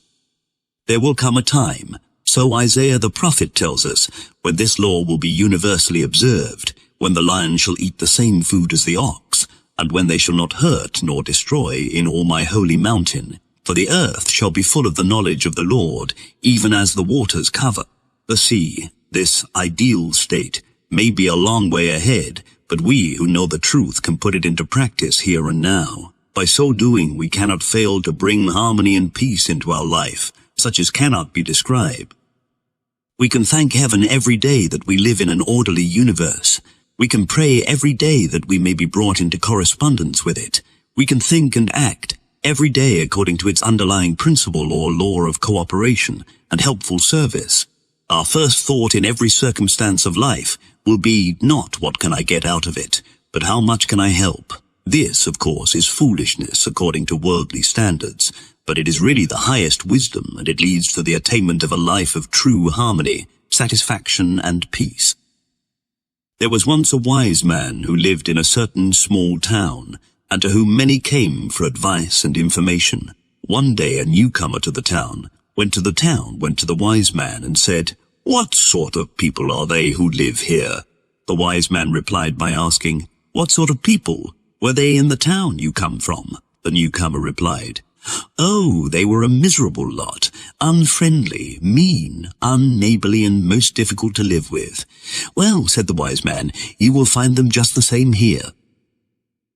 There will come a time, so Isaiah the prophet tells us, when this law will be universally observed, when the lion shall eat the same food as the ox, and when they shall not hurt nor destroy in all my holy mountain. For the earth shall be full of the knowledge of the Lord, even as the waters cover the sea. This ideal state may be a long way ahead, but we who know the truth can put it into practice here and now. By so doing, we cannot fail to bring harmony and peace into our life, such as cannot be described. We can thank heaven every day that we live in an orderly universe. We can pray every day that we may be brought into correspondence with it. We can think and act every day according to its underlying principle or law of cooperation and helpful service. Our first thought in every circumstance of life will be not what can I get out of it, but how much can I help. This, of course, is foolishness according to worldly standards, but it is really the highest wisdom, and it leads to the attainment of a life of true harmony, satisfaction, and peace. There was once a wise man who lived in a certain small town, and to whom many came for advice and information. One day a newcomer to the town went to the wise man and said, "What sort of people are they who live here?" The wise man replied by asking, "What sort of people were they in the town you come from?" The newcomer replied, "Oh, they were a miserable lot, unfriendly, mean, unneighborly, and most difficult to live with." "Well," said the wise man, "you will find them just the same here."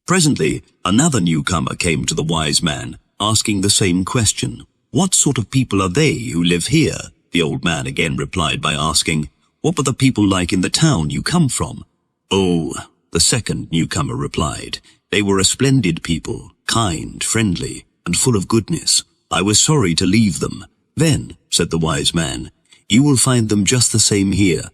Presently, another newcomer came to the wise man, asking the same question. "What sort of people are they who live here?" The old man again replied by asking, "What were the people like in the town you come from?" "Oh," the second newcomer replied, "they were a splendid people, kind, friendly, and full of goodness. I was sorry to leave them." "Then," said the wise man, "you will find them just the same here."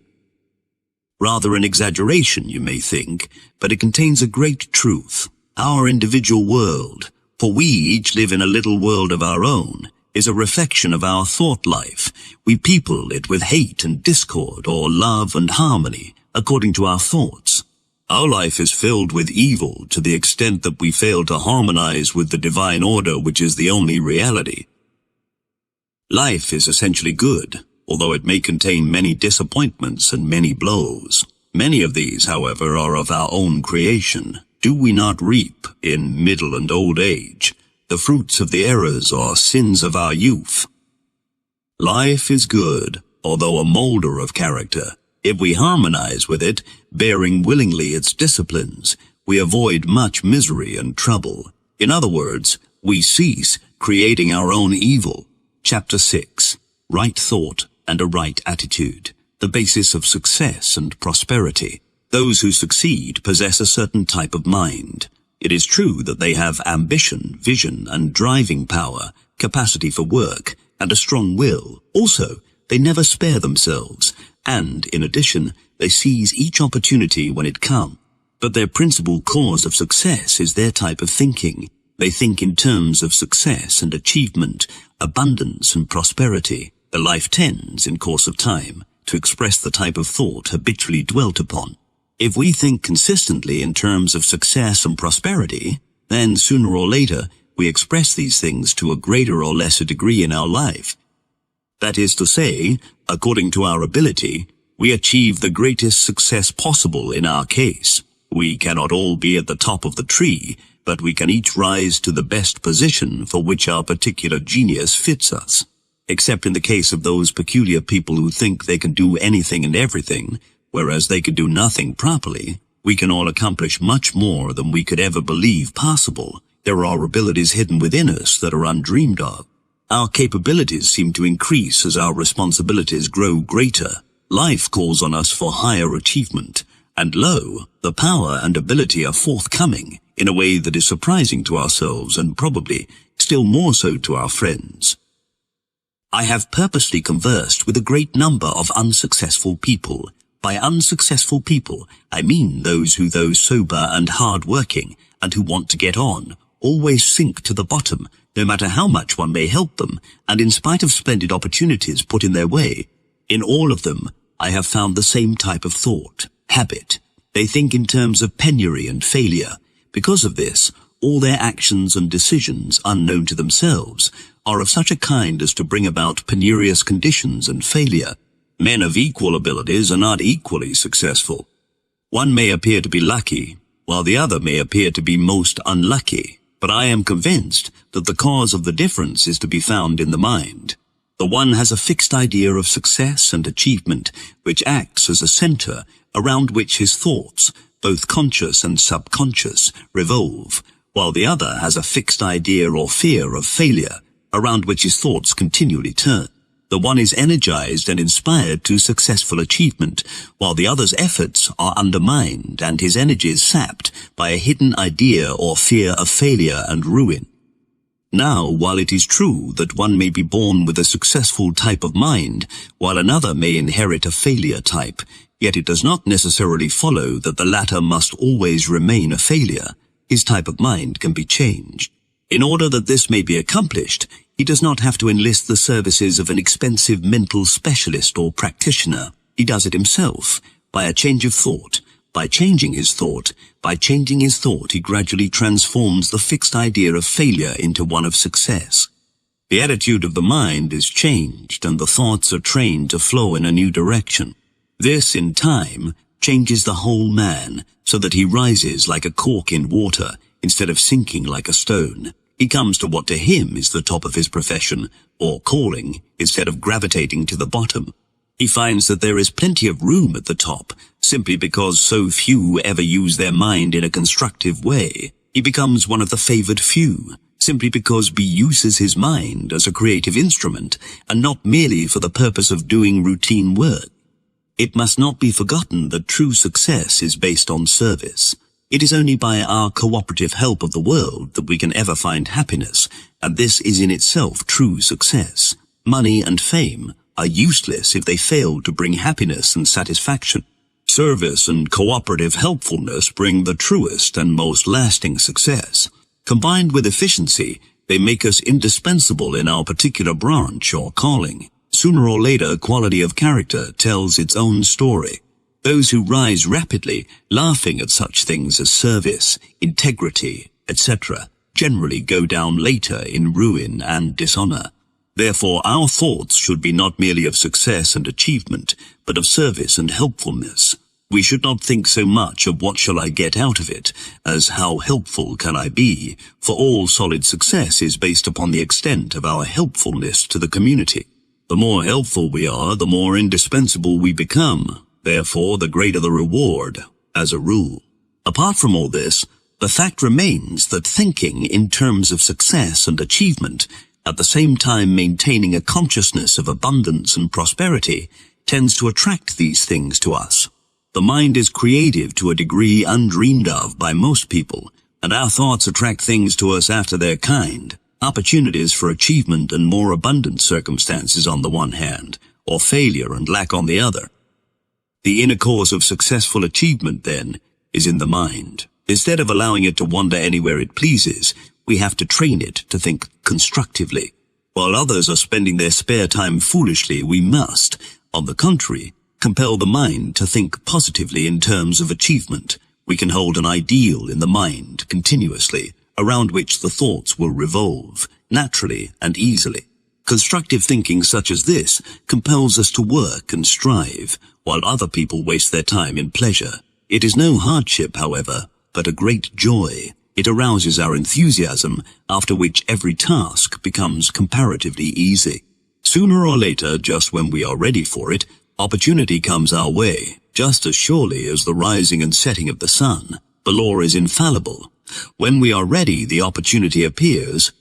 Rather an exaggeration, you may think, but it contains a great truth. Our individual world, for we each live in a little world of our own, is a reflection of our thought life. We people it with hate and discord, or love and harmony, according to our thoughts. Our life is filled with evil to the extent that we fail to harmonize with the divine order, which is the only reality. Life is essentially good, although it may contain many disappointments and many blows. Many of these, however, are of our own creation. Do we not reap, in middle and old age, the fruits of the errors or sins of our youth? Life is good, although a molder of character. If we harmonize with it, bearing willingly its disciplines, we avoid much misery and trouble. In other words, we cease creating our own evil. Chapter 6. Right Thought and a Right Attitude, the basis of success and prosperity. Those who succeed possess a certain type of mind. It is true that they have ambition, vision, and driving power, capacity for work, and a strong will. Also, they never spare themselves, and, in addition, they seize each opportunity when it comes. But their principal cause of success is their type of thinking. They think in terms of success and achievement, abundance and prosperity. The life tends, in course of time, to express the type of thought habitually dwelt upon. If we think consistently in terms of success and prosperity, then sooner or later we express these things to a greater or lesser degree in our life. That is to say, according to our ability, we achieve the greatest success possible in our case. We cannot all be at the top of the tree, but we can each rise to the best position for which our particular genius fits us. Except in the case of those peculiar people who think they can do anything and everything, whereas they can do nothing properly, we can all accomplish much more than we could ever believe possible. There are abilities hidden within us that are undreamed of. Our capabilities seem to increase as our responsibilities grow greater. Life calls on us for higher achievement, and lo, the power and ability are forthcoming in a way that is surprising to ourselves and probably still more so to our friends. I have purposely conversed with a great number of unsuccessful people. By unsuccessful people, I mean those who, though sober and hard-working, and who want to get on, always sink to the bottom no matter how much one may help them, and in spite of splendid opportunities put in their way. In all of them, I have found the same type of thought, habit. They think in terms of penury and failure. Because of this, all their actions and decisions, unknown to themselves, are of such a kind as to bring about penurious conditions and failure. Men of equal abilities are not equally successful. One may appear to be lucky, while the other may appear to be most unlucky. But I am convinced that the cause of the difference is to be found in the mind. The one has a fixed idea of success and achievement, which acts as a center around which his thoughts, both conscious and subconscious, revolve, while the other has a fixed idea or fear of failure, around which his thoughts continually turn. The one is energized and inspired to successful achievement, while the other's efforts are undermined and his energies sapped by a hidden idea or fear of failure and ruin. Now, while it is true that one may be born with a successful type of mind, while another may inherit a failure type, yet it does not necessarily follow that the latter must always remain a failure. His type of mind can be changed. In order that this may be accomplished, he does not have to enlist the services of an expensive mental specialist or practitioner. He does it himself, by a change of thought. By changing his thought, he gradually transforms the fixed idea of failure into one of success. The attitude of the mind is changed, and the thoughts are trained to flow in a new direction. This, in time, changes the whole man, so that he rises like a cork in water, instead of sinking like a stone. He comes to what to him is the top of his profession, or calling, instead of gravitating to the bottom. He finds that there is plenty of room at the top, simply because so few ever use their mind in a constructive way. He becomes one of the favored few, simply because he uses his mind as a creative instrument, and not merely for the purpose of doing routine work. It must not be forgotten that true success is based on service. It is only by our cooperative help of the world that we can ever find happiness, and this is in itself true success. Money and fame are useless if they fail to bring happiness and satisfaction. Service and cooperative helpfulness bring the truest and most lasting success. Combined with efficiency, they make us indispensable in our particular branch or calling. Sooner or later, quality of character tells its own story. Those who rise rapidly, laughing at such things as service, integrity, etc., generally go down later in ruin and dishonor. Therefore, our thoughts should be not merely of success and achievement, but of service and helpfulness. We should not think so much of what shall I get out of it, as how helpful can I be, for all solid success is based upon the extent of our helpfulness to the community. The more helpful we are, the more indispensable we become. Therefore, the greater the reward, as a rule. Apart from all this, the fact remains that thinking in terms of success and achievement, at the same time maintaining a consciousness of abundance and prosperity, tends to attract these things to us. The mind is creative to a degree undreamed of by most people, and our thoughts attract things to us after their kind, opportunities for achievement and more abundant circumstances on the one hand, or failure and lack on the other. The inner cause of successful achievement, then, is in the mind. Instead of allowing it to wander anywhere it pleases, we have to train it to think constructively. While others are spending their spare time foolishly, we must, on the contrary, compel the mind to think positively in terms of achievement. We can hold an ideal in the mind continuously, around which the thoughts will revolve, naturally and easily. Constructive thinking such as this compels us to work and strive, while other people waste their time in pleasure. It is no hardship, however, but a great joy. It arouses our enthusiasm, after which every task becomes comparatively easy. Sooner or later, just when we are ready for it, opportunity comes our way, just as surely as the rising and setting of the sun. The law is infallible. When we are ready, the opportunity appears.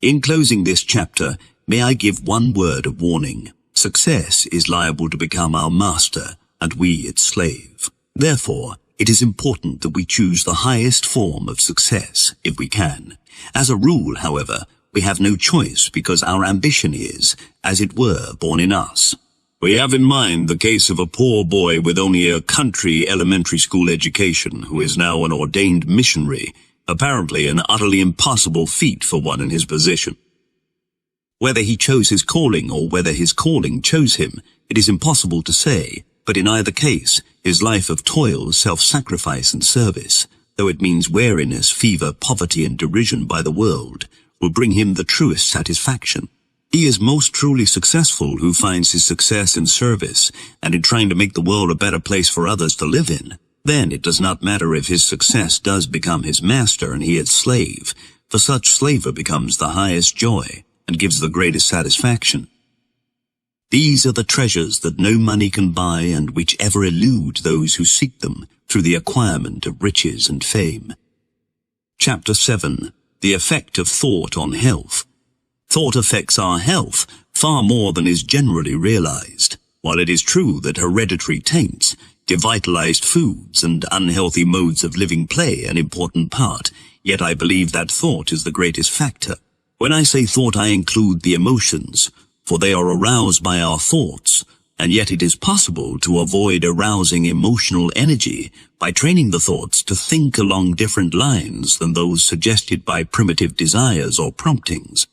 In closing this chapter, may I give one word of warning. Success is liable to become our master, and we its slave. Therefore, it is important that we choose the highest form of success, if we can. As a rule, however, we have no choice because our ambition is, as it were, born in us. We have in mind the case of a poor boy with only a country elementary school education who is now an ordained missionary, apparently an utterly impossible feat for one in his position. Whether he chose his calling or whether his calling chose him, it is impossible to say, but in either case, his life of toil, self-sacrifice and service, though it means weariness, fever, poverty and derision by the world, will bring him the truest satisfaction. He is most truly successful who finds his success in service and in trying to make the world a better place for others to live in. Then it does not matter if his success does become his master and he its slave, for such slavery becomes the highest joy and gives the greatest satisfaction. These are the treasures that no money can buy and which ever elude those who seek them through the acquirement of riches and fame. Chapter 7. The Effect of Thought on Health. Thought affects our health far more than is generally realized. While it is true that hereditary taints, devitalized foods, and unhealthy modes of living play an important part, yet I believe that thought is the greatest factor. When I say thought, I include the emotions, for they are aroused by our thoughts, and yet it is possible to avoid arousing emotional energy by training the thoughts to think along different lines than those suggested by primitive desires or promptings.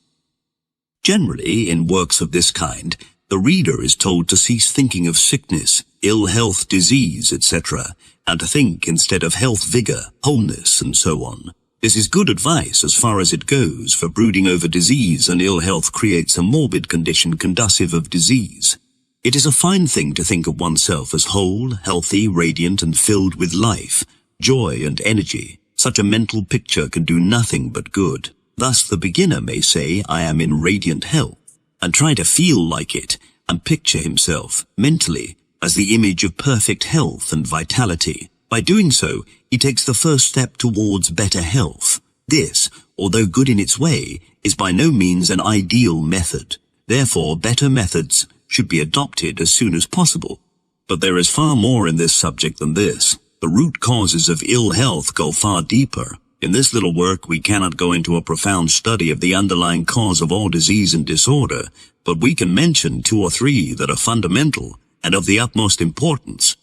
Generally, in works of this kind, the reader is told to cease thinking of sickness, ill health, disease, etc., and to think instead of health, vigor, wholeness, and so on. This is good advice as far as it goes, for brooding over disease and ill health creates a morbid condition conducive of disease. It is a fine thing to think of oneself as whole, healthy, radiant, and filled with life, joy, and energy. Such a mental picture can do nothing but good. Thus the beginner may say, I am in radiant health, and try to feel like it, and picture himself, mentally, as the image of perfect health and vitality. By doing so, he takes the first step towards better health. This, although good in its way, is by no means an ideal method. Therefore, better methods should be adopted as soon as possible. But there is far more in this subject than this. The root causes of ill health go far deeper. In this little work, we cannot go into a profound study of the underlying cause of all disease and disorder, but we can mention 2 or 3 that are fundamental and of the utmost importance.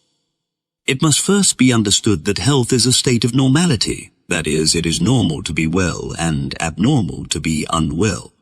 It must first be understood that health is a state of normality. That is, it is normal to be well and abnormal to be unwell.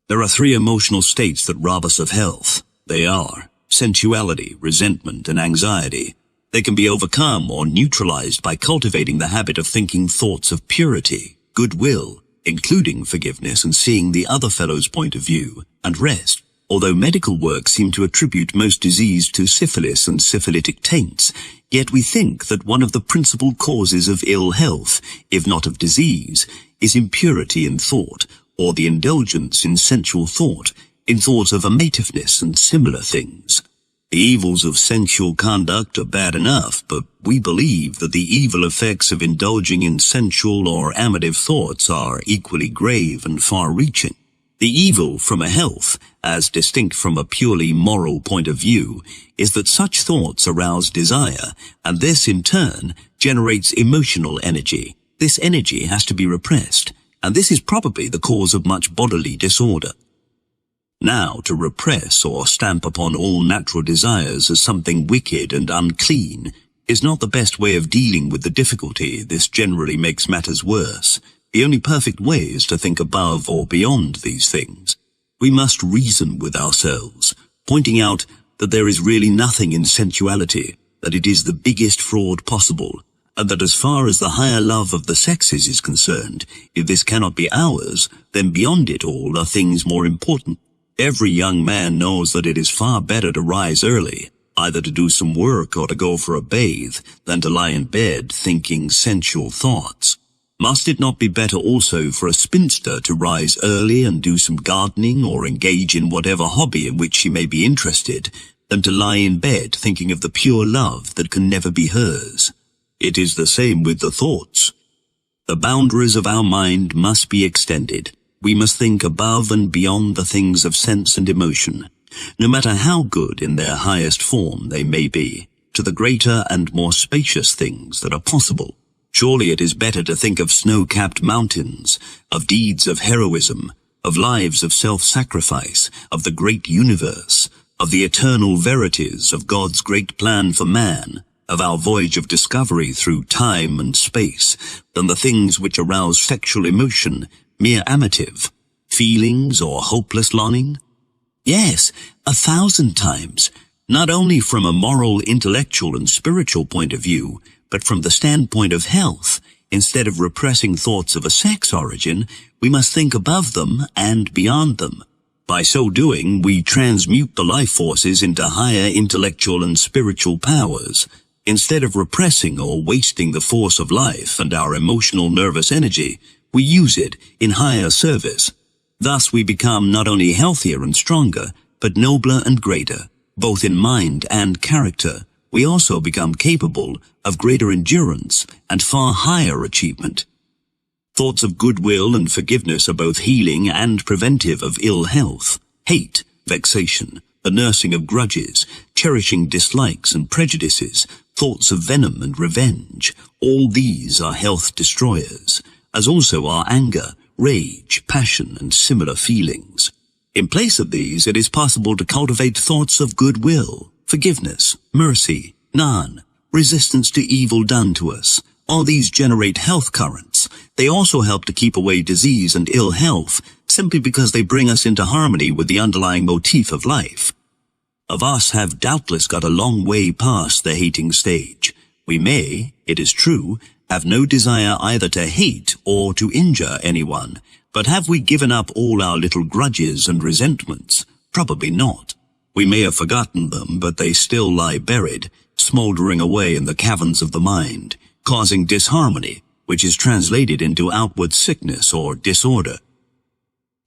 There are 3 emotional states that rob us of health. They are sensuality, resentment, and anxiety. They can be overcome or neutralized by cultivating the habit of thinking thoughts of purity, goodwill, including forgiveness and seeing the other fellow's point of view, and rest. Although medical works seem to attribute most disease to syphilis and syphilitic taints, yet we think that one of the principal causes of ill health, if not of disease, is impurity in thought, or the indulgence in sensual thought, in thoughts of amativeness and similar things. The evils of sensual conduct are bad enough, but we believe that the evil effects of indulging in sensual or amative thoughts are equally grave and far-reaching. The evil from a health, as distinct from a purely moral point of view, is that such thoughts arouse desire, and this in turn generates emotional energy. This energy has to be repressed, and this is probably the cause of much bodily disorder. Now, to repress or stamp upon all natural desires as something wicked and unclean is not the best way of dealing with the difficulty. This generally makes matters worse. The only perfect way is to think above or beyond these things. We must reason with ourselves, pointing out that there is really nothing in sensuality, that it is the biggest fraud possible, and that as far as the higher love of the sexes is concerned, if this cannot be ours, then beyond it all are things more important. Every young man knows that it is far better to rise early, either to do some work or to go for a bathe, than to lie in bed thinking sensual thoughts. Must it not be better also for a spinster to rise early and do some gardening or engage in whatever hobby in which she may be interested, than to lie in bed thinking of the pure love that can never be hers? It is the same with the thoughts. The boundaries of our mind must be extended. We must think above and beyond the things of sense and emotion, no matter how good in their highest form they may be, to the greater and more spacious things that are possible. Surely it is better to think of snow-capped mountains, of deeds of heroism, of lives of self-sacrifice, of the great universe, of the eternal verities of God's great plan for man, of our voyage of discovery through time and space than the things which arouse sexual emotion, mere amative, feelings or hopeless longing? Yes, 1,000 times, not only from a moral, intellectual and spiritual point of view, but from the standpoint of health. Instead of repressing thoughts of a sex origin, we must think above them and beyond them. By so doing, we transmute the life forces into higher intellectual and spiritual powers. Instead of repressing or wasting the force of life and our emotional nervous energy, we use it in higher service. Thus we become not only healthier and stronger, but nobler and greater, both in mind and character. We also become capable of greater endurance and far higher achievement. Thoughts of goodwill and forgiveness are both healing and preventive of ill health, hate, vexation, the nursing of grudges, cherishing dislikes and prejudices, thoughts of venom and revenge. All these are health destroyers, as also are anger, rage, passion, and similar feelings. In place of these, it is possible to cultivate thoughts of goodwill, forgiveness, mercy, resistance to evil done to us. All these generate health currents. They also help to keep away disease and ill health, simply because they bring us into harmony with the underlying motif of life. Of us have doubtless got a long way past the hating stage. We may, it is true, have no desire either to hate or to injure anyone, but have we given up all our little grudges and resentments? Probably not. We may have forgotten them, but they still lie buried, smouldering away in the caverns of the mind, causing disharmony, which is translated into outward sickness or disorder.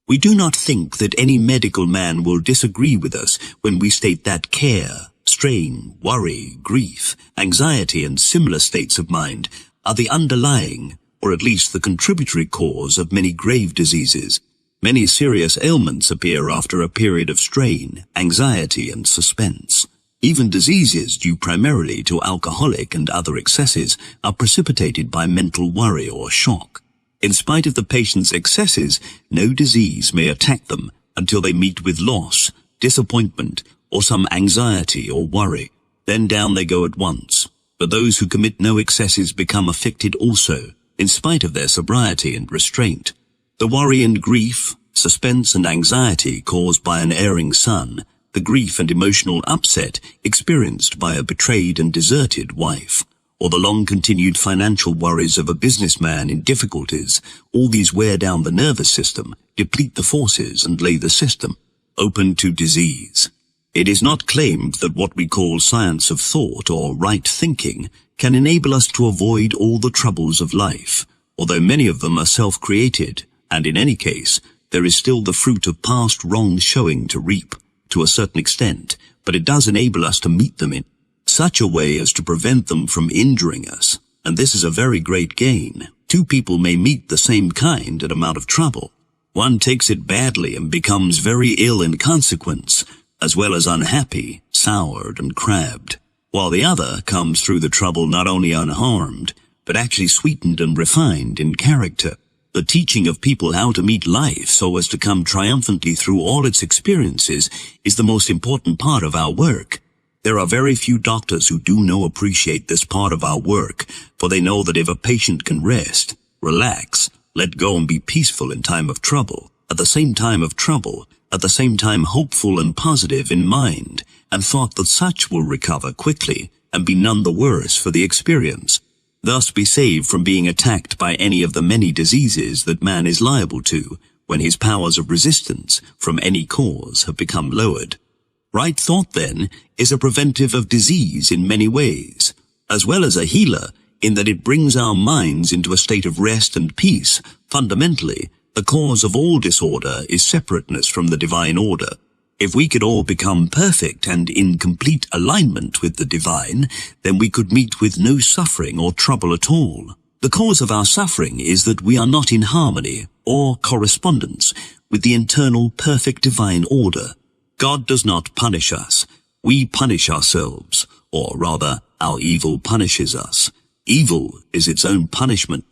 We do not think that any medical man will disagree with us when we state that care, strain, worry, grief, anxiety, and similar states of mind are the underlying, or at least the contributory cause of many grave diseases. Many serious ailments appear after a period of strain, anxiety, and suspense. Even diseases due primarily to alcoholic and other excesses are precipitated by mental worry or shock. In spite of the patient's excesses, no disease may attack them until they meet with loss, disappointment, or some anxiety or worry. Then down they go at once. But those who commit no excesses become afflicted also, in spite of their sobriety and restraint. The worry and grief, suspense and anxiety caused by an erring son, the grief and emotional upset experienced by a betrayed and deserted wife, or the long-continued financial worries of a businessman in difficulties, all these wear down the nervous system, deplete the forces, and lay the system open to disease. It is not claimed that what we call science of thought or right thinking can enable us to avoid all the troubles of life, although many of them are self-created, and in any case, there is still the fruit of past wrong showing to reap, to a certain extent, but it does enable us to meet them in such a way as to prevent them from injuring us, and this is a very great gain. Two people may meet the same kind and amount of trouble. One takes it badly and becomes very ill in consequence, as well as unhappy, soured, and crabbed, while the other comes through the trouble not only unharmed, but actually sweetened and refined in character. The teaching of people how to meet life so as to come triumphantly through all its experiences is the most important part of our work. There are very few doctors who do appreciate this part of our work, for they know that if a patient can rest, relax, let go and be peaceful in time of trouble, at the same time hopeful and positive in mind, and thought that such will recover quickly and be none the worse for the experience, thus be saved from being attacked by any of the many diseases that man is liable to when his powers of resistance from any cause have become lowered. Right thought, then, is a preventive of disease in many ways, as well as a healer in that it brings our minds into a state of rest and peace. Fundamentally, the cause of all disorder is separateness from the divine order. If we could all become perfect and in complete alignment with the divine, then we could meet with no suffering or trouble at all. The cause of our suffering is that we are not in harmony or correspondence with the internal perfect divine order. God does not punish us. We punish ourselves, or rather, our evil punishes us. Evil is its own punishment.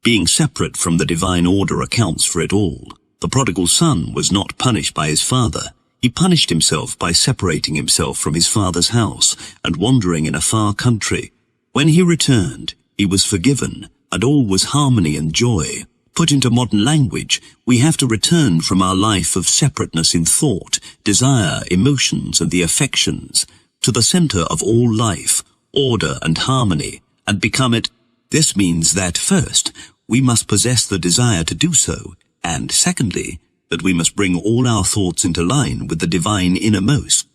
Being separate from the divine order accounts for it all. The prodigal son was not punished by his father. He punished himself by separating himself from his father's house and wandering in a far country. When he returned, he was forgiven, and all was harmony and joy. Put into modern language, we have to return from our life of separateness in thought, desire, emotions, and the affections, to the center of all life, order and harmony, and become it. This means that, first, we must possess the desire to do so, and secondly, that we must bring all our thoughts into line with the divine innermost.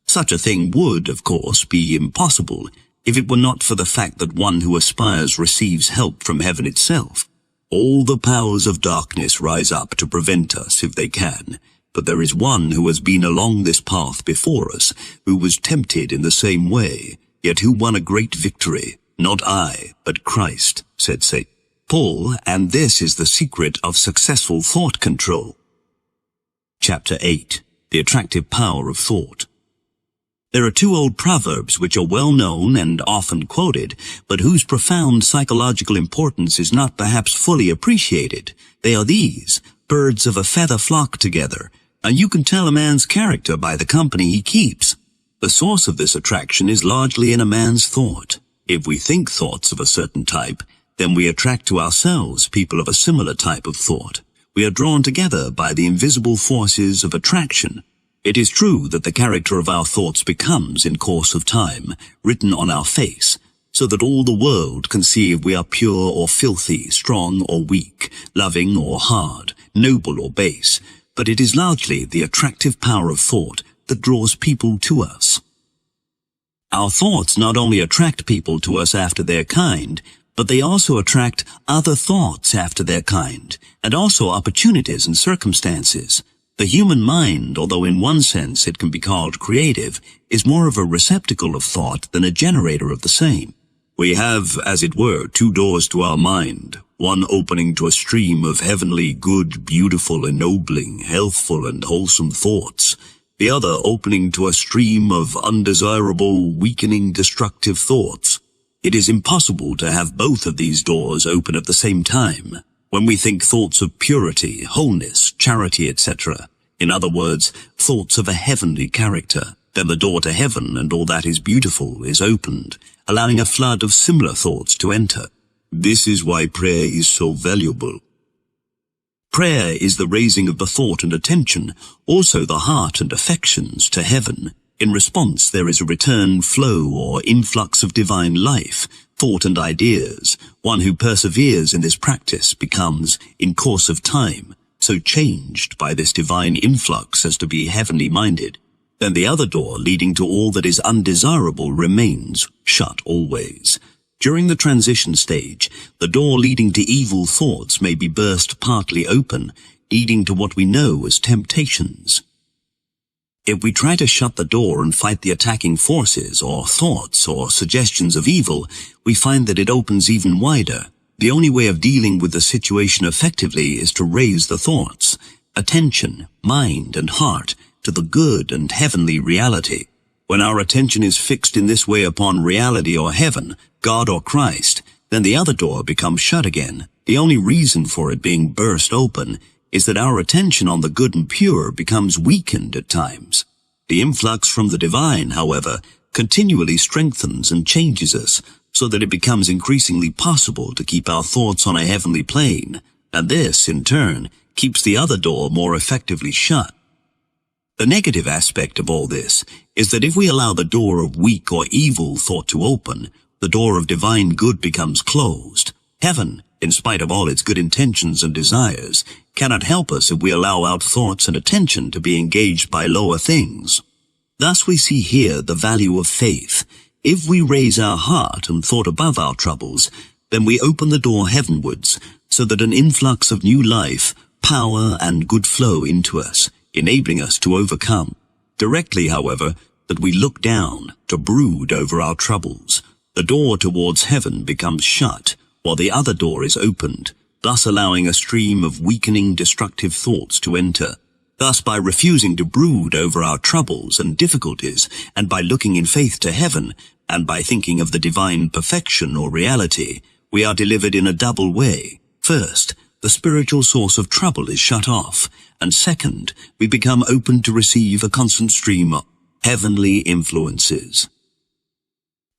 Such a thing would, of course, be impossible if it were not for the fact that one who aspires receives help from heaven itself. All the powers of darkness rise up to prevent us if they can, but there is one who has been along this path before us, who was tempted in the same way, yet who won a great victory. Not I, but Christ, said Satan. Paul, and this is the secret of successful thought control. Chapter 8. The Attractive Power of Thought. There are two old proverbs which are well known and often quoted, but whose profound psychological importance is not perhaps fully appreciated. They are these: birds of a feather flock together, and you can tell a man's character by the company he keeps. The source of this attraction is largely in a man's thought. If we think thoughts of a certain type, then we attract to ourselves people of a similar type of thought. We are drawn together by the invisible forces of attraction. It is true that the character of our thoughts becomes, in course of time, written on our face, so that all the world can see if we are pure or filthy, strong or weak, loving or hard, noble or base, but it is largely the attractive power of thought that draws people to us. Our thoughts not only attract people to us after their kind, but they also attract other thoughts after their kind, and also opportunities and circumstances. The human mind, although in one sense it can be called creative, is more of a receptacle of thought than a generator of the same. We have, as it were, two doors to our mind, one opening to a stream of heavenly, good, beautiful, ennobling, healthful, and wholesome thoughts, the other opening to a stream of undesirable, weakening, destructive thoughts. It is impossible to have both of these doors open at the same time. When we think thoughts of purity, wholeness, charity, etc., in other words, thoughts of a heavenly character, then the door to heaven and all that is beautiful is opened, allowing a flood of similar thoughts to enter. This is why prayer is so valuable. Prayer is the raising of the thought and attention, also the heart and affections, to heaven. In response, there is a return flow or influx of divine life, thought and ideas. One who perseveres in this practice becomes, in course of time, so changed by this divine influx as to be heavenly minded. Then the other door leading to all that is undesirable remains shut always. During the transition stage, the door leading to evil thoughts may be burst partly open, leading to what we know as temptations. If we try to shut the door and fight the attacking forces or thoughts or suggestions of evil, we find that it opens even wider. The only way of dealing with the situation effectively is to raise the thoughts, attention, mind, and heart to the good and heavenly reality. When our attention is fixed in this way upon reality or heaven, God or Christ, then the other door becomes shut again. The only reason for it being burst open is that our attention on the good and pure becomes weakened at times. The influx from the divine, however, continually strengthens and changes us, so that it becomes increasingly possible to keep our thoughts on a heavenly plane, and this, in turn, keeps the other door more effectively shut. The negative aspect of all this is that if we allow the door of weak or evil thought to open, the door of divine good becomes closed. Heaven, in spite of all its good intentions and desires, cannot help us if we allow our thoughts and attention to be engaged by lower things. Thus we see here the value of faith. If we raise our heart and thought above our troubles, then we open the door heavenwards, so that an influx of new life, power, and good flow into us, enabling us to overcome. Directly, however, that we look down to brood over our troubles, the door towards heaven becomes shut, while the other door is opened, thus allowing a stream of weakening, destructive thoughts to enter. Thus, by refusing to brood over our troubles and difficulties, and by looking in faith to heaven, and by thinking of the divine perfection or reality, we are delivered in a double way. First, the spiritual source of trouble is shut off, and second, we become open to receive a constant stream of heavenly influences.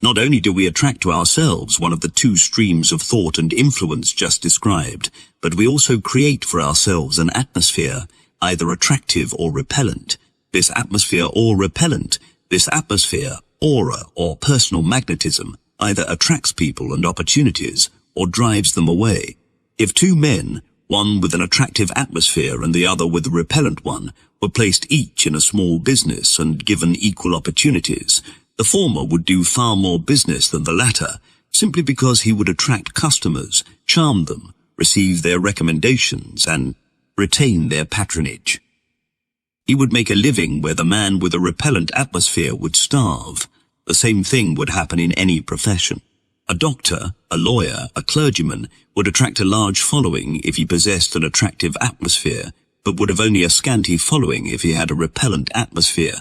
Not only do we attract to ourselves one of the two streams of thought and influence just described, but we also create for ourselves an atmosphere, either attractive or repellent. This atmosphere or repellent, this atmosphere, aura, or personal magnetism either attracts people and opportunities or drives them away. If two men, one with an attractive atmosphere and the other with a repellent one, were placed each in a small business and given equal opportunities, the former would do far more business than the latter, simply because he would attract customers, charm them, receive their recommendations, and retain their patronage. He would make a living where the man with a repellent atmosphere would starve. The same thing would happen in any profession. A doctor, a lawyer, a clergyman would attract a large following if he possessed an attractive atmosphere, but would have only a scanty following if he had a repellent atmosphere.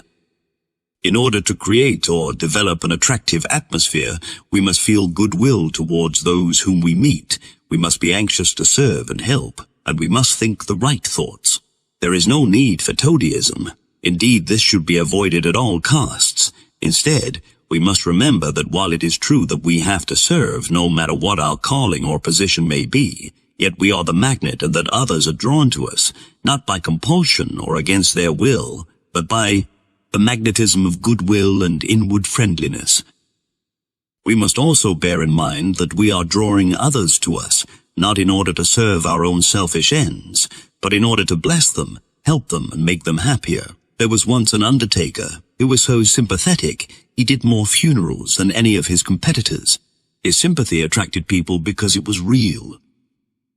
In order to create or develop an attractive atmosphere, we must feel goodwill towards those whom we meet, we must be anxious to serve and help, and we must think the right thoughts. There is no need for toadyism. Indeed, this should be avoided at all costs. Instead, we must remember that while it is true that we have to serve, no matter what our calling or position may be, yet we are the magnet and that others are drawn to us, not by compulsion or against their will, but by the magnetism of goodwill and inward friendliness. We must also bear in mind that we are drawing others to us, not in order to serve our own selfish ends, but in order to bless them, help them, and make them happier. There was once an undertaker who was so sympathetic he did more funerals than any of his competitors. His sympathy attracted people because it was real.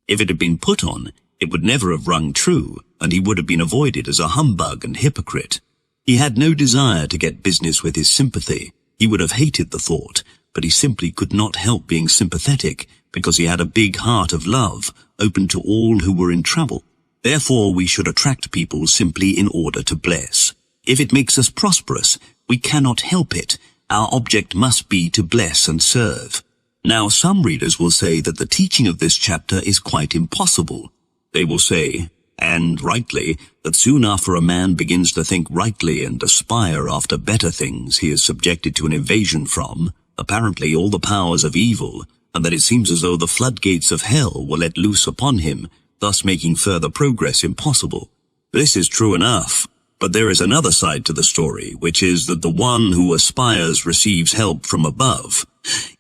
If it had been put on, it would never have rung true, and he would have been avoided as a humbug and hypocrite. He had no desire to get business with his sympathy. He would have hated the thought, but he simply could not help being sympathetic because he had a big heart of love, open to all who were in trouble. Therefore, we should attract people simply in order to bless. If it makes us prosperous, we cannot help it. Our object must be to bless and serve. Now, some readers will say that the teaching of this chapter is quite impossible. They will say, and rightly, that soon after a man begins to think rightly and aspire after better things, he is subjected to an invasion from, apparently, all the powers of evil, and that it seems as though the floodgates of hell were let loose upon him, thus making further progress impossible. This is true enough, but there is another side to the story, which is that the one who aspires receives help from above.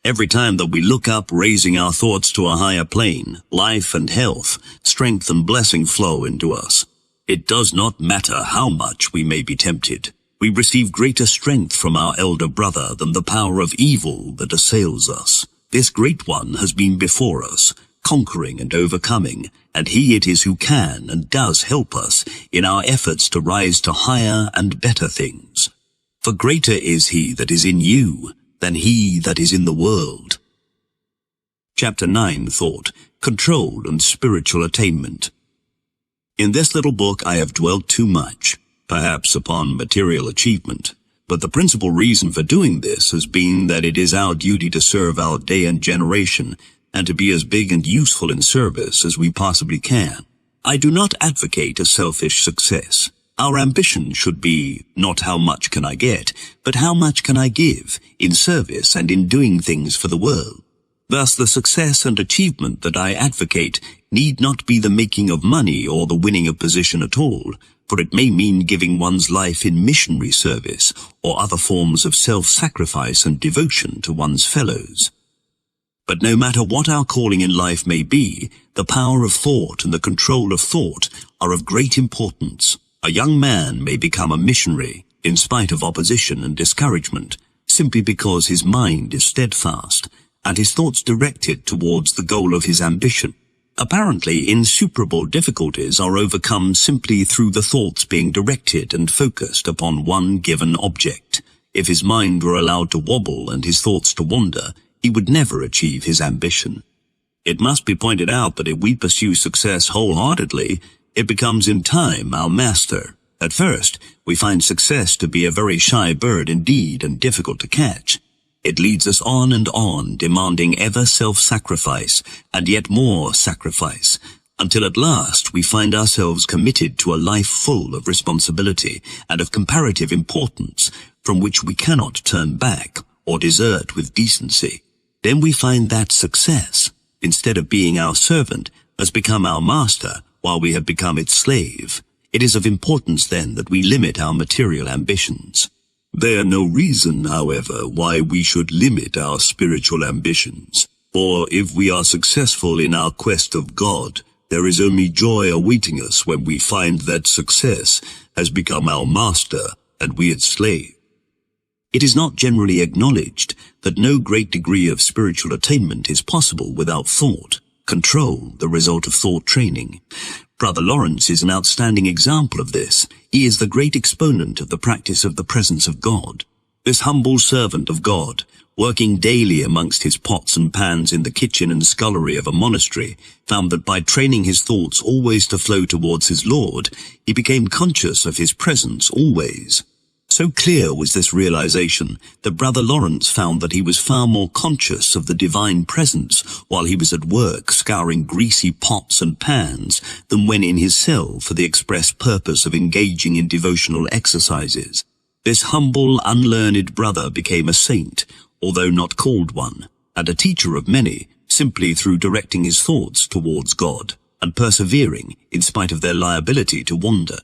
Every time that we look up, raising our thoughts to a higher plane, life and health, strength and blessing flow into us. It does not matter how much we may be tempted. We receive greater strength from our elder brother than the power of evil that assails us. This great one has been before us, conquering and overcoming, and he it is who can and does help us in our efforts to rise to higher and better things. For greater is he that is in you than he that is in the world. Chapter 9 Thought, Control and Spiritual Attainment. In this little book I have dwelt too much, perhaps upon material achievement, but the principal reason for doing this has been that it is our duty to serve our day and generation, and to be as big and useful in service as we possibly can. I do not advocate a selfish success. Our ambition should be not how much can I get, but how much can I give in service and in doing things for the world. Thus, the success and achievement that I advocate need not be the making of money or the winning of position at all, for it may mean giving one's life in missionary service or other forms of self-sacrifice and devotion to one's fellows. But no matter what our calling in life may be, the power of thought and the control of thought are of great importance. A young man may become a missionary in spite of opposition and discouragement, simply because his mind is steadfast and his thoughts directed towards the goal of his ambition. Apparently, insuperable difficulties are overcome simply through the thoughts being directed and focused upon one given object. If his mind were allowed to wobble and his thoughts to wander, he would never achieve his ambition. It must be pointed out that if we pursue success wholeheartedly, it becomes in time our master. At first, we find success to be a very shy bird indeed and difficult to catch. It leads us on and on, demanding ever self-sacrifice, and yet more sacrifice. until at last we find ourselves committed to a life full of responsibility and of comparative importance from which we cannot turn back or desert with decency. Then we find that success, instead of being our servant, has become our master while we have become its slave. It is of importance then that we limit our material ambitions. There is no reason, however, why we should limit our spiritual ambitions. For if we are successful in our quest of God, there is only joy awaiting us when we find that success has become our master and we its slave. It is not generally acknowledged that no great degree of spiritual attainment is possible without thought, control, the result of thought training. Brother Lawrence is an outstanding example of this. He is the great exponent of the practice of the presence of God. This humble servant of God, working daily amongst his pots and pans in the kitchen and scullery of a monastery, found that by training his thoughts always to flow towards his Lord, he became conscious of his presence always. So clear was this realization that Brother Lawrence found that he was far more conscious of the divine presence while he was at work scouring greasy pots and pans than when in his cell for the express purpose of engaging in devotional exercises. This humble, unlearned brother became a saint, although not called one, and a teacher of many, simply through directing his thoughts towards God and persevering in spite of their liability to wander.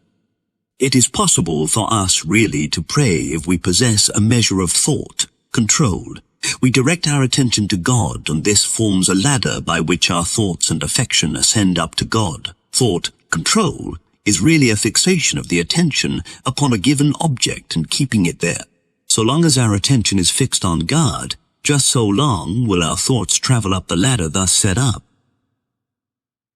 It is possible for us really to pray if we possess a measure of thought, control. We direct our attention to God, and this forms a ladder by which our thoughts and affection ascend up to God. Thought, control, is really a fixation of the attention upon a given object and keeping it there. So long as our attention is fixed on God, just so long will our thoughts travel up the ladder thus set up.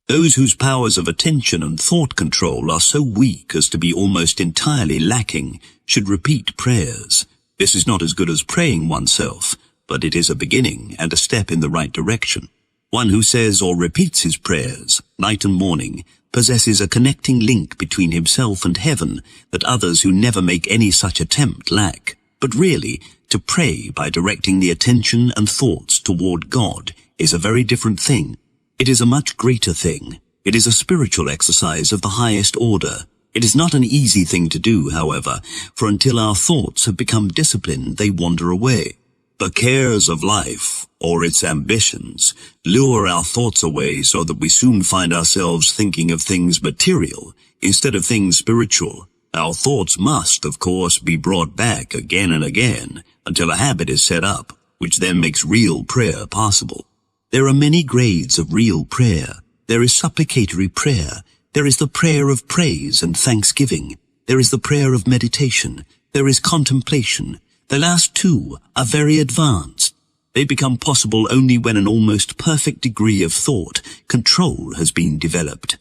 Those whose powers of attention and thought control are so weak as to be almost entirely lacking should repeat prayers. This is not as good as praying oneself, but it is a beginning and a step in the right direction. One who says or repeats his prayers, night and morning, possesses a connecting link between himself and heaven that others who never make any such attempt lack. But really, to pray by directing the attention and thoughts toward God is a very different thing. It is a much greater thing. It is a spiritual exercise of the highest order. It is not an easy thing to do, however, for until our thoughts have become disciplined, they wander away. The cares of life, or its ambitions, lure our thoughts away so that we soon find ourselves thinking of things material instead of things spiritual. Our thoughts must, of course, be brought back again and again until a habit is set up, which then makes real prayer possible. There are many grades of real prayer. There is supplicatory prayer. There is the prayer of praise and thanksgiving. There is the prayer of meditation. There is contemplation. The last two are very advanced. They become possible only when an almost perfect degree of thought control has been developed.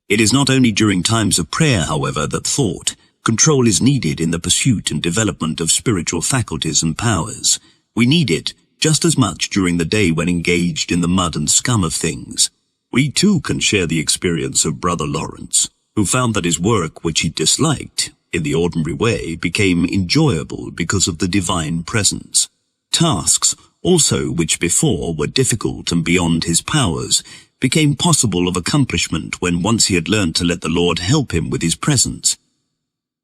It is not only during times of prayer, however, that thought control is needed in the pursuit and development of spiritual faculties and powers. We need it just as much during the day when engaged in the mud and scum of things. We too can share the experience of Brother Lawrence, who found that his work, which he disliked in the ordinary way, became enjoyable because of the divine presence. Tasks, also, which before were difficult and beyond his powers, became possible of accomplishment when once he had learned to let the Lord help him with his presence.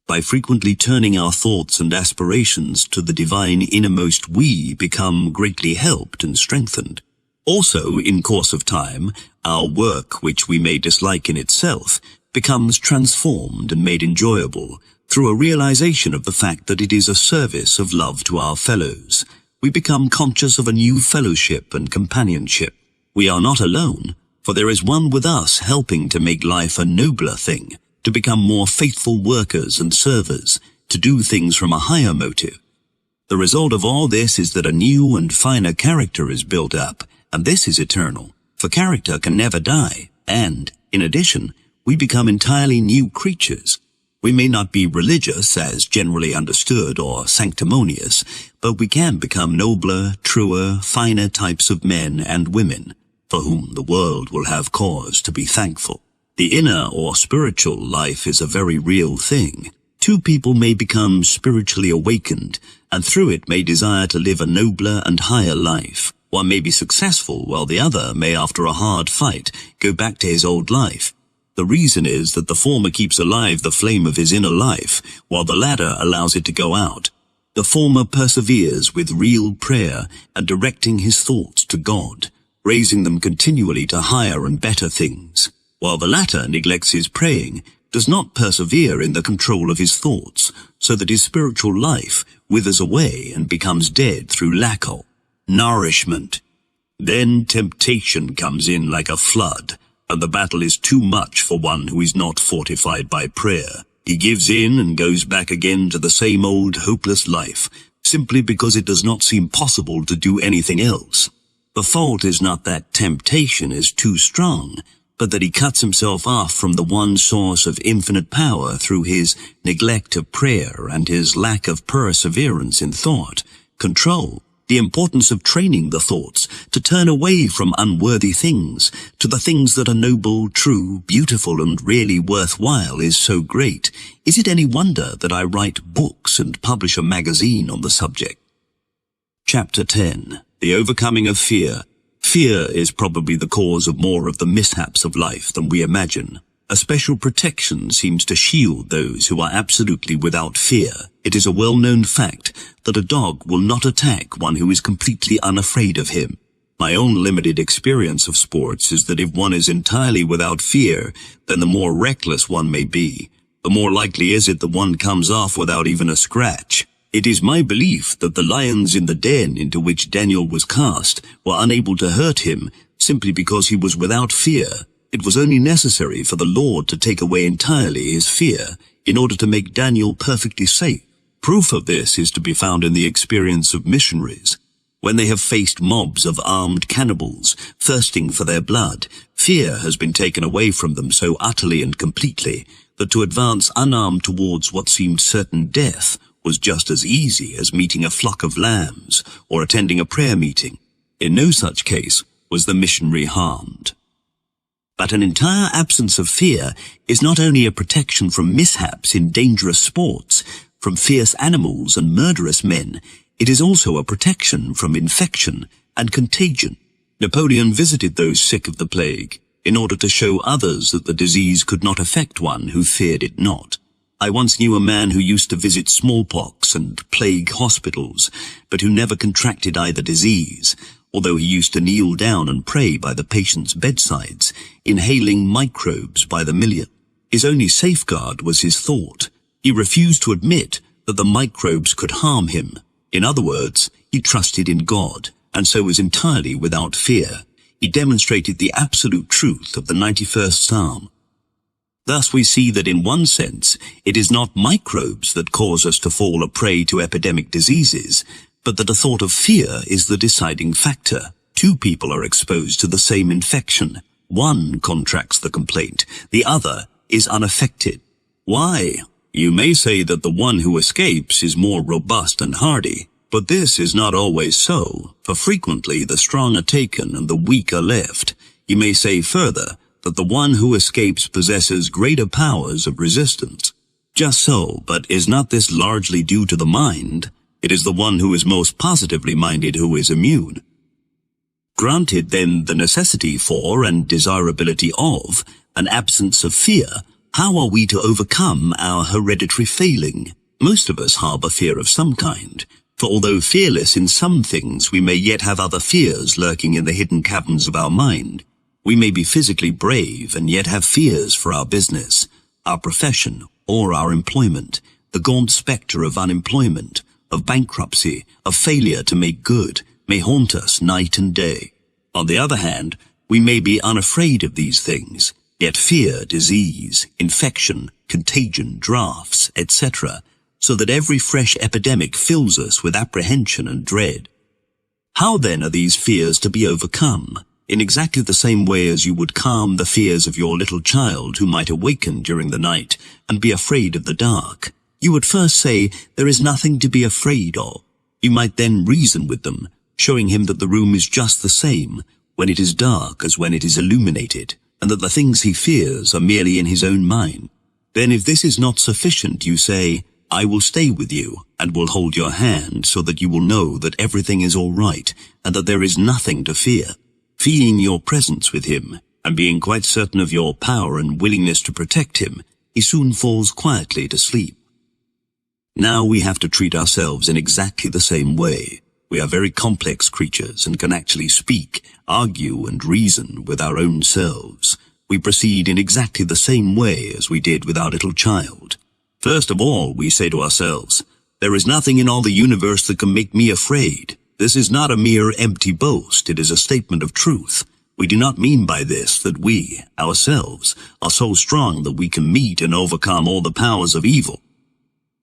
By frequently turning our thoughts and aspirations to the divine innermost, we become greatly helped and strengthened. Also, in course of time, our work, which we may dislike in itself, becomes transformed and made enjoyable through a realization of the fact that it is a service of love to our fellows. We become conscious of a new fellowship and companionship. We are not alone, for there is one with us helping to make life a nobler thing, to become more faithful workers and servers, to do things from a higher motive. The result of all this is that a new and finer character is built up, and this is eternal, for character can never die, and, in addition, we become entirely new creatures. We may not be religious as generally understood or sanctimonious, but we can become nobler, truer, finer types of men and women, for whom the world will have cause to be thankful. The inner or spiritual life is a very real thing. Two people may become spiritually awakened, and through it may desire to live a nobler and higher life. One may be successful, while the other may, after a hard fight, go back to his old life. The reason is that the former keeps alive the flame of his inner life, while the latter allows it to go out. The former perseveres with real prayer and directing his thoughts to God, raising them continually to higher and better things, while the latter neglects his praying, does not persevere in the control of his thoughts, so that his spiritual life withers away and becomes dead through lack of nourishment. Then temptation comes in like a flood, and the battle is too much for one who is not fortified by prayer. He gives in and goes back again to the same old hopeless life, simply because it does not seem possible to do anything else. The fault is not that temptation is too strong, but that he cuts himself off from the one source of infinite power through his neglect of prayer and his lack of perseverance in thought, control, the importance of training the thoughts to turn away from unworthy things to the things that are noble, true, beautiful, and really worthwhile is so great. Is it any wonder that I write books and publish a magazine on the subject? Chapter 10. The Overcoming of Fear. Fear is probably the cause of more of the mishaps of life than we imagine. A special protection seems to shield those who are absolutely without fear. It is a well-known fact that a dog will not attack one who is completely unafraid of him. My own limited experience of sports is that if one is entirely without fear, then the more reckless one may be, the more likely is it that one comes off without even a scratch. It is my belief that the lions in the den into which Daniel was cast were unable to hurt him simply because he was without fear. It was only necessary for the Lord to take away entirely his fear in order to make Daniel perfectly safe. Proof of this is to be found in the experience of missionaries. When they have faced mobs of armed cannibals thirsting for their blood, fear has been taken away from them so utterly and completely that to advance unarmed towards what seemed certain death was just as easy as meeting a flock of lambs or attending a prayer meeting. In no such case was the missionary harmed. But an entire absence of fear is not only a protection from mishaps in dangerous sports, from fierce animals and murderous men, it is also a protection from infection and contagion. Napoleon visited those sick of the plague in order to show others that the disease could not affect one who feared it not. I once knew a man who used to visit smallpox and plague hospitals, but who never contracted either disease, although he used to kneel down and pray by the patients' bedsides, inhaling microbes by the million. His only safeguard was his thought. He refused to admit that the microbes could harm him. In other words, he trusted in God, and so was entirely without fear. He demonstrated the absolute truth of the 91st Psalm. Thus we see that in one sense, it is not microbes that cause us to fall a prey to epidemic diseases, but that a thought of fear is the deciding factor. Two people are exposed to the same infection. One contracts the complaint, the other is unaffected. Why? You may say that the one who escapes is more robust and hardy, but this is not always so, for frequently the strong are taken and the weak are left. You may say further that the one who escapes possesses greater powers of resistance. Just so, but is not this largely due to the mind? It is the one who is most positively minded who is immune. Granted then the necessity for and desirability of an absence of fear, how are we to overcome our hereditary failing? Most of us harbor fear of some kind, for although fearless in some things, we may yet have other fears lurking in the hidden caverns of our mind. We may be physically brave and yet have fears for our business, our profession, or our employment. The gaunt spectre of unemployment, of bankruptcy, of failure to make good, may haunt us night and day. On the other hand, we may be unafraid of these things, yet fear disease, infection, contagion, drafts, etc., so that every fresh epidemic fills us with apprehension and dread. How then are these fears to be overcome? In exactly the same way as you would calm the fears of your little child who might awaken during the night and be afraid of the dark. You would first say, there is nothing to be afraid of. You might then reason with them, showing him that the room is just the same when it is dark as when it is illuminated, and that the things he fears are merely in his own mind. Then if this is not sufficient, you say, I will stay with you and will hold your hand so that you will know that everything is all right and that there is nothing to fear. Feeling your presence with him and being quite certain of your power and willingness to protect him, he soon falls quietly to sleep. Now we have to treat ourselves in exactly the same way. We are very complex creatures and can actually speak, argue, and reason with our own selves. We proceed in exactly the same way as we did with our little child. First of all, we say to ourselves, "There is nothing in all the universe that can make me afraid." This is not a mere empty boast, it is a statement of truth. We do not mean by this that we, ourselves, are so strong that we can meet and overcome all the powers of evil.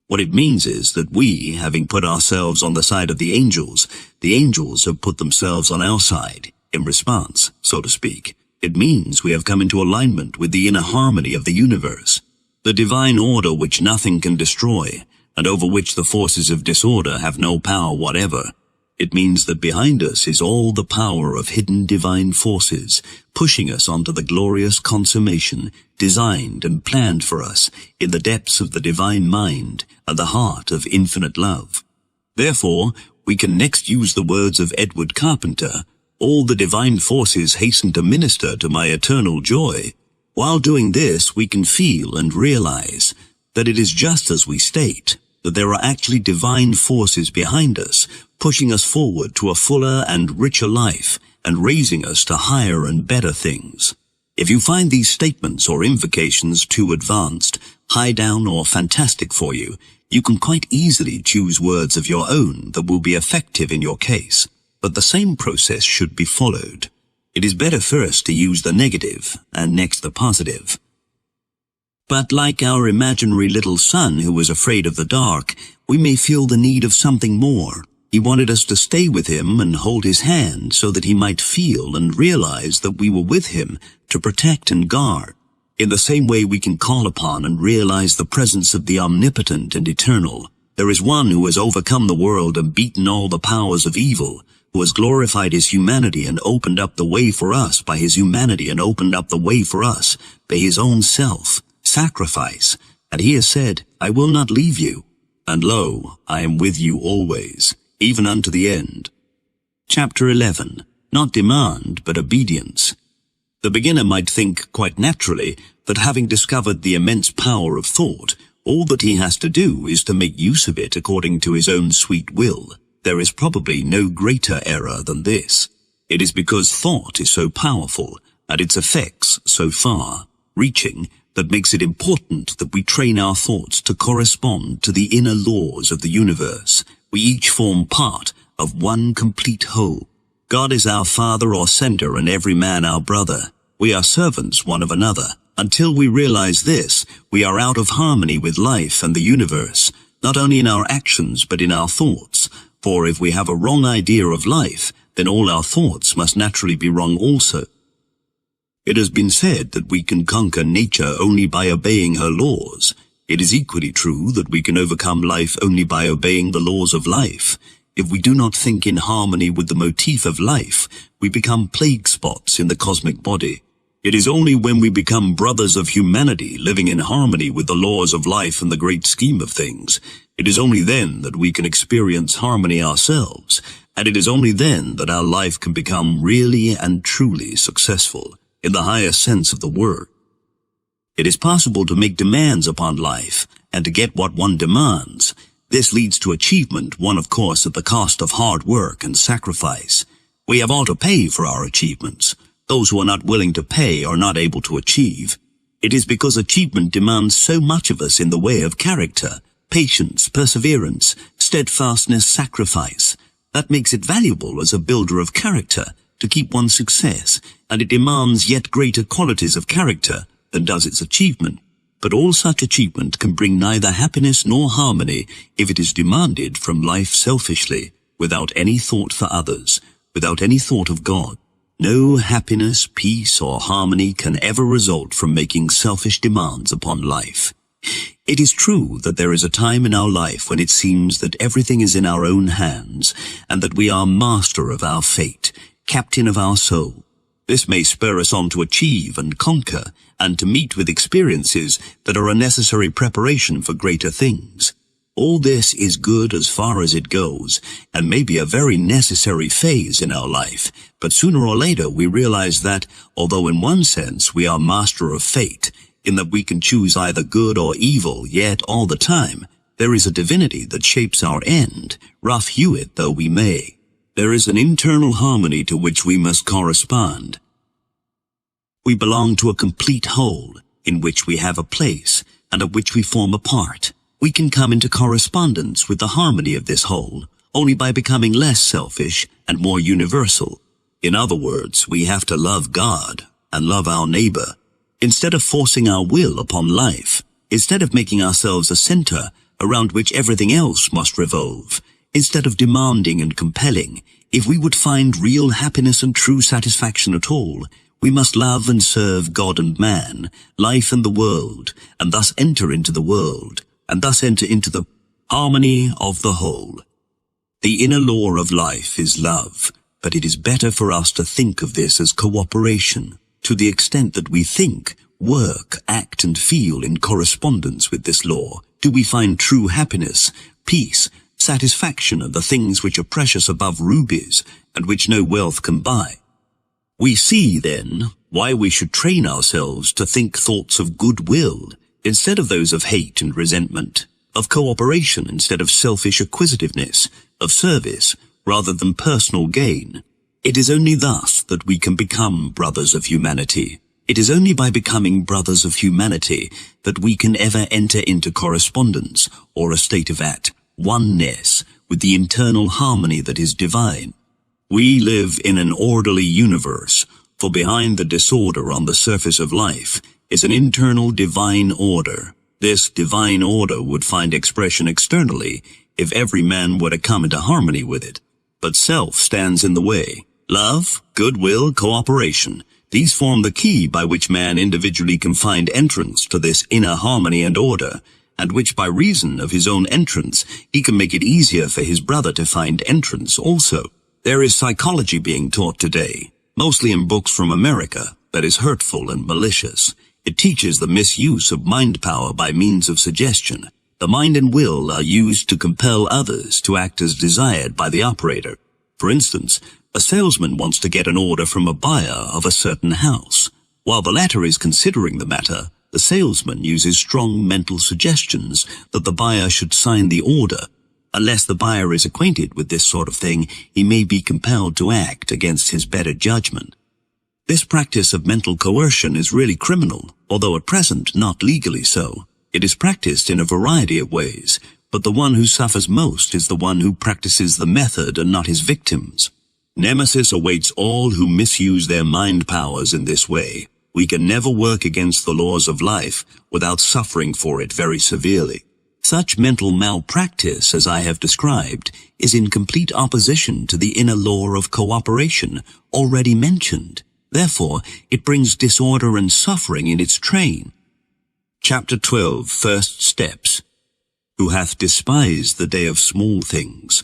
What it means is that we, having put ourselves on the side of the angels have put themselves on our side, in response, so to speak. It means we have come into alignment with the inner harmony of the universe, the divine order which nothing can destroy, and over which the forces of disorder have no power whatever. It means that behind us is all the power of hidden divine forces, pushing us onto the glorious consummation designed and planned for us in the depths of the divine mind and the heart of infinite love. Therefore, we can next use the words of Edward Carpenter, "All the divine forces hasten to minister to my eternal joy." While doing this, we can feel and realize that it is just as we state, that there are actually divine forces behind us, pushing us forward to a fuller and richer life, and raising us to higher and better things. If you find these statements or invocations too advanced, high down, or fantastic for you, you can quite easily choose words of your own that will be effective in your case. But the same process should be followed. It is better first to use the negative, and next the positive. But like our imaginary little son who was afraid of the dark, we may feel the need of something more. He wanted us to stay with him and hold his hand so that he might feel and realize that we were with him to protect and guard. In the same way we can call upon and realize the presence of the omnipotent and eternal. There is one who has overcome the world and beaten all the powers of evil, who has glorified his humanity and opened up the way for us by his humanity and opened up the way for us by his own sacrifice. And he has said, "I will not leave you, and lo, I am with you always, even unto the end." Chapter 11. Not demand, but obedience. The beginner might think quite naturally that having discovered the immense power of thought, all that he has to do is to make use of it according to his own sweet will. There is probably no greater error than this. It is because thought is so powerful, and its effects so far-reaching, that makes it important that we train our thoughts to correspond to the inner laws of the universe. We each form part of one complete whole. God is our Father or Sender, and every man our brother. We are servants one of another. Until we realize this, we are out of harmony with life and the universe, not only in our actions but in our thoughts. For if we have a wrong idea of life, then all our thoughts must naturally be wrong also. It has been said that we can conquer nature only by obeying her laws. It is equally true that we can overcome life only by obeying the laws of life. If we do not think in harmony with the motif of life, we become plague spots in the cosmic body. It is only when we become brothers of humanity, living in harmony with the laws of life and the great scheme of things, it is only then that we can experience harmony ourselves, and it is only then that our life can become really and truly successful, in the highest sense of the word. It is possible to make demands upon life, and to get what one demands. This leads to achievement, one of course at the cost of hard work and sacrifice. We have all to pay for our achievements. Those who are not willing to pay are not able to achieve. It is because achievement demands so much of us in the way of character, patience, perseverance, steadfastness, sacrifice. That makes it valuable as a builder of character to keep one's success, and it demands yet greater qualities of character than does its achievement. But all such achievement can bring neither happiness nor harmony if it is demanded from life selfishly, without any thought for others, without any thought of God. No happiness, peace, or harmony can ever result from making selfish demands upon life. It is true that there is a time in our life when it seems that everything is in our own hands, and that we are master of our fate, captain of our soul. This may spur us on to achieve and conquer, and to meet with experiences that are a necessary preparation for greater things. All this is good as far as it goes, and may be a very necessary phase in our life, but sooner or later we realize that, although in one sense we are master of fate, in that we can choose either good or evil, yet all the time, there is a divinity that shapes our end, rough hew it though we may. There is an internal harmony to which we must correspond. We belong to a complete whole, in which we have a place, and of which we form a part. We can come into correspondence with the harmony of this whole, only by becoming less selfish and more universal. In other words, we have to love God and love our neighbor. Instead of forcing our will upon life, instead of making ourselves a center around which everything else must revolve, instead of demanding and compelling, if we would find real happiness and true satisfaction at all, we must love and serve God and man, life and the world, and thus enter into the world, and thus enter into the harmony of the whole. The inner law of life is love, but it is better for us to think of this as cooperation. To the extent that we think, work, act, and feel in correspondence with this law, do we find true happiness, peace, satisfaction, and the things which are precious above rubies, and which no wealth can buy. We see, then, why we should train ourselves to think thoughts of goodwill, instead of those of hate and resentment, of cooperation instead of selfish acquisitiveness, of service rather than personal gain. It is only thus that we can become brothers of humanity. It is only by becoming brothers of humanity that we can ever enter into correspondence, or a state of oneness, with the internal harmony that is divine. We live in an orderly universe, for behind the disorder on the surface of life is an internal divine order. This divine order would find expression externally if every man were to come into harmony with it. But self stands in the way. Love, goodwill, cooperation, these form the key by which man individually can find entrance to this inner harmony and order, and which by reason of his own entrance he can make it easier for his brother to find entrance also. There is psychology being taught today, mostly in books from America, that is hurtful and malicious. It teaches the misuse of mind power by means of suggestion. The mind and will are used to compel others to act as desired by the operator. For instance, a salesman wants to get an order from a buyer of a certain house. While the latter is considering the matter, the salesman uses strong mental suggestions that the buyer should sign the order. Unless the buyer is acquainted with this sort of thing, he may be compelled to act against his better judgment. This practice of mental coercion is really criminal, although at present not legally so. It is practiced in a variety of ways, but the one who suffers most is the one who practices the method and not his victims. Nemesis awaits all who misuse their mind powers in this way. We can never work against the laws of life without suffering for it very severely. Such mental malpractice, as I have described, is in complete opposition to the inner law of cooperation already mentioned. Therefore, it brings disorder and suffering in its train. Chapter 12, First Steps. Who hath despised the day of small things.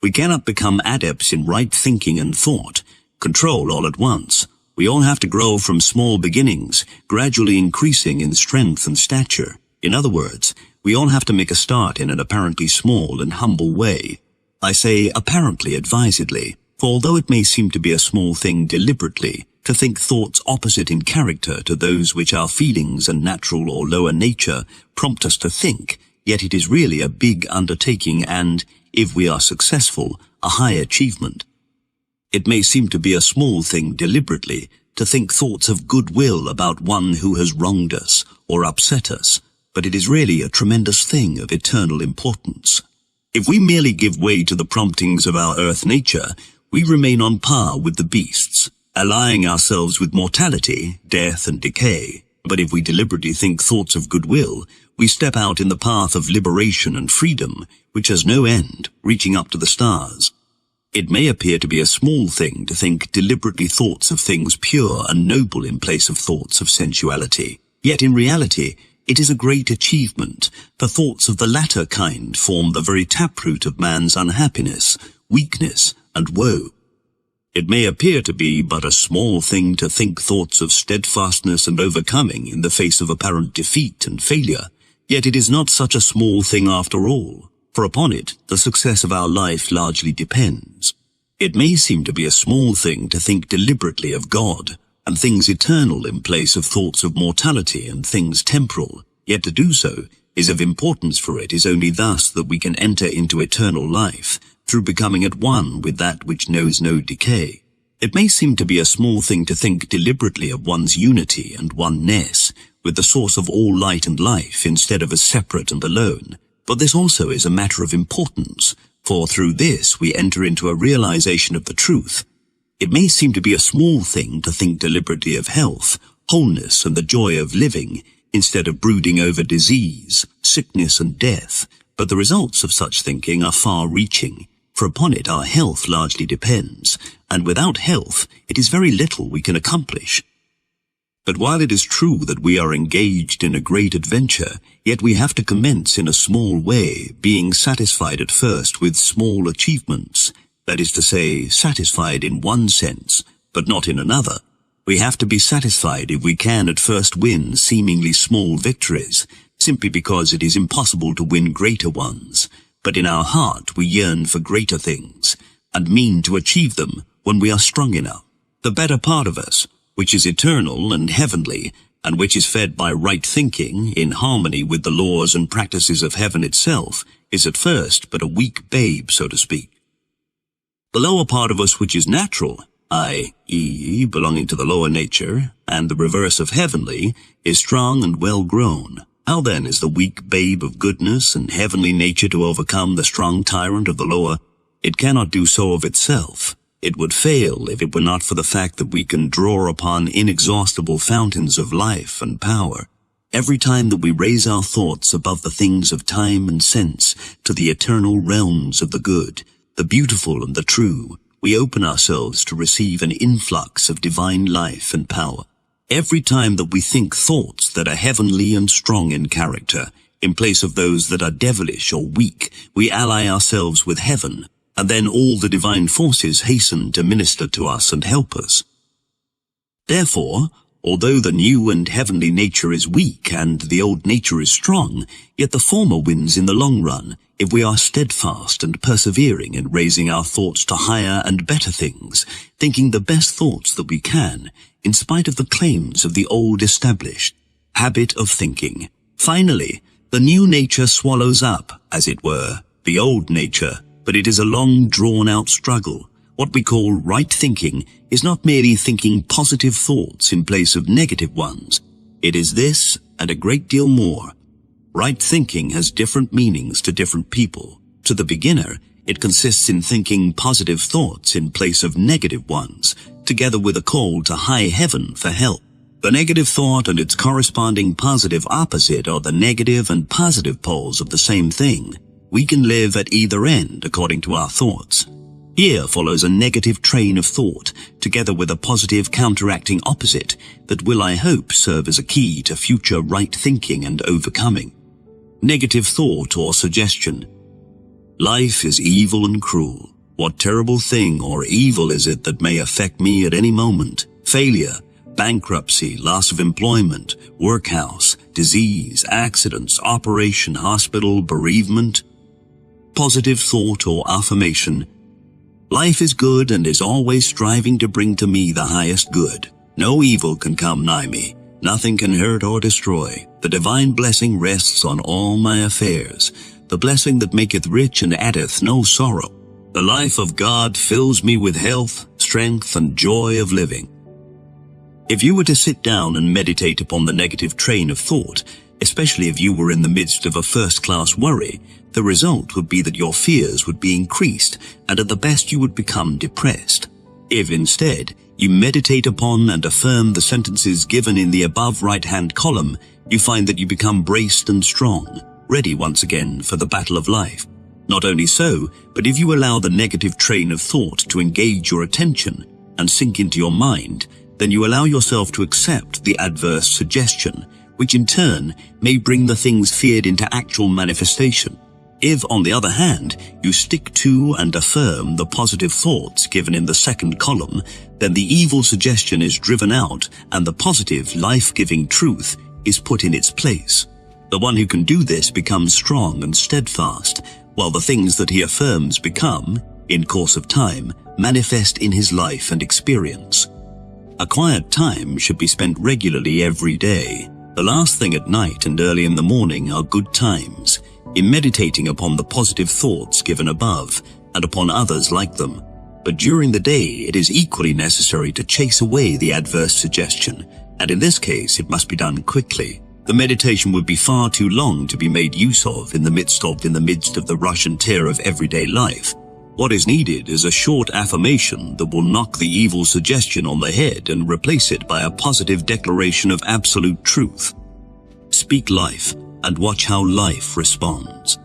We cannot become adepts in right thinking and thought, control all at once. We all have to grow from small beginnings, gradually increasing in strength and stature. In other words, we all have to make a start in an apparently small and humble way. I say apparently advisedly, for although it may seem to be a small thing deliberately, to think thoughts opposite in character to those which our feelings and natural or lower nature prompt us to think, yet it is really a big undertaking and, if we are successful, a high achievement. It may seem to be a small thing deliberately to think thoughts of goodwill about one who has wronged us or upset us, but it is really a tremendous thing of eternal importance. If we merely give way to the promptings of our earth nature, we remain on par with the beasts, allying ourselves with mortality, death, and decay. But if we deliberately think thoughts of goodwill, we step out in the path of liberation and freedom, which has no end, reaching up to the stars. It may appear to be a small thing to think deliberately thoughts of things pure and noble in place of thoughts of sensuality. Yet in reality, it is a great achievement, for thoughts of the latter kind form the very taproot of man's unhappiness, weakness, and woe. It may appear to be but a small thing to think thoughts of steadfastness and overcoming in the face of apparent defeat and failure, Yet it is not such a small thing after all, for upon it the success of our life largely depends. It may seem to be a small thing to think deliberately of God and things eternal in place of thoughts of mortality and things temporal, yet to do so is of importance, for it is only thus that we can enter into eternal life, through becoming at one with that which knows no decay. It may seem to be a small thing to think deliberately of one's unity and oneness with the source of all light and life instead of as separate and alone, but this also is a matter of importance, for through this we enter into a realization of the truth. It may seem to be a small thing to think deliberately of health, wholeness, and the joy of living, instead of brooding over disease, sickness, and death, but the results of such thinking are far-reaching, for upon it our health largely depends, and without health it is very little we can accomplish. But while it is true that we are engaged in a great adventure, yet we have to commence in a small way, being satisfied at first with small achievements, that is to say, satisfied in one sense, but not in another. We have to be satisfied if we can at first win seemingly small victories, simply because it is impossible to win greater ones. But in our heart we yearn for greater things, and mean to achieve them when we are strong enough. The better part of us, which is eternal and heavenly, and which is fed by right thinking, in harmony with the laws and practices of heaven itself, is at first but a weak babe, so to speak. The lower part of us, which is natural, i.e., belonging to the lower nature, and the reverse of heavenly, is strong and well grown. How then is the weak babe of goodness and heavenly nature to overcome the strong tyrant of the lower? It cannot do so of itself. It would fail if it were not for the fact that we can draw upon inexhaustible fountains of life and power. Every time that we raise our thoughts above the things of time and sense to the eternal realms of the good, the beautiful and the true, we open ourselves to receive an influx of divine life and power. Every time that we think thoughts that are heavenly and strong in character, in place of those that are devilish or weak, we ally ourselves with heaven, and then all the divine forces hasten to minister to us and help us. Therefore, although the new and heavenly nature is weak and the old nature is strong, yet the former wins in the long run, if we are steadfast and persevering in raising our thoughts to higher and better things, thinking the best thoughts that we can, in spite of the claims of the old established habit of thinking. Finally, the new nature swallows up, as it were, the old nature, but it is a long drawn-out struggle. What we call right thinking is not merely thinking positive thoughts in place of negative ones. It is this and a great deal more. Right thinking has different meanings to different people. To the beginner, it consists in thinking positive thoughts in place of negative ones, together with a call to high heaven for help. The negative thought and its corresponding positive opposite are the negative and positive poles of the same thing. We can live at either end according to our thoughts. Here follows a negative train of thought, together with a positive counteracting opposite that will, I hope, serve as a key to future right thinking and overcoming. Negative thought or suggestion. Life is evil and cruel. What terrible thing or evil is it that may affect me at any moment? Failure, bankruptcy, loss of employment, workhouse, disease, accidents, operation, hospital, bereavement. Positive thought or affirmation. Life is good and is always striving to bring to me the highest good. No evil can come nigh me. Nothing can hurt or destroy. The divine blessing rests on all my affairs. The blessing that maketh rich and addeth no sorrow. The life of God fills me with health, strength, and joy of living. If you were to sit down and meditate upon the negative train of thought, especially if you were in the midst of a first-class worry, the result would be that your fears would be increased, and at the best you would become depressed. If instead, you meditate upon and affirm the sentences given in the above right-hand column, you find that you become braced and strong, ready once again for the battle of life. Not only so, but if you allow the negative train of thought to engage your attention and sink into your mind, then you allow yourself to accept the adverse suggestion, which in turn may bring the things feared into actual manifestation. If, on the other hand, you stick to and affirm the positive thoughts given in the second column, then the evil suggestion is driven out and the positive, life-giving truth is put in its place. The one who can do this becomes strong and steadfast, while the things that he affirms become, in course of time, manifest in his life and experience. A quiet time should be spent regularly every day. The last thing at night and early in the morning are good times, in meditating upon the positive thoughts given above and upon others like them. But during the day, it is equally necessary to chase away the adverse suggestion, and in this case, it must be done quickly. The meditation would be far too long to be made use of in the midst of the rush and tear of everyday life. What is needed is a short affirmation that will knock the evil suggestion on the head and replace it by a positive declaration of absolute truth. Speak life and watch how life responds.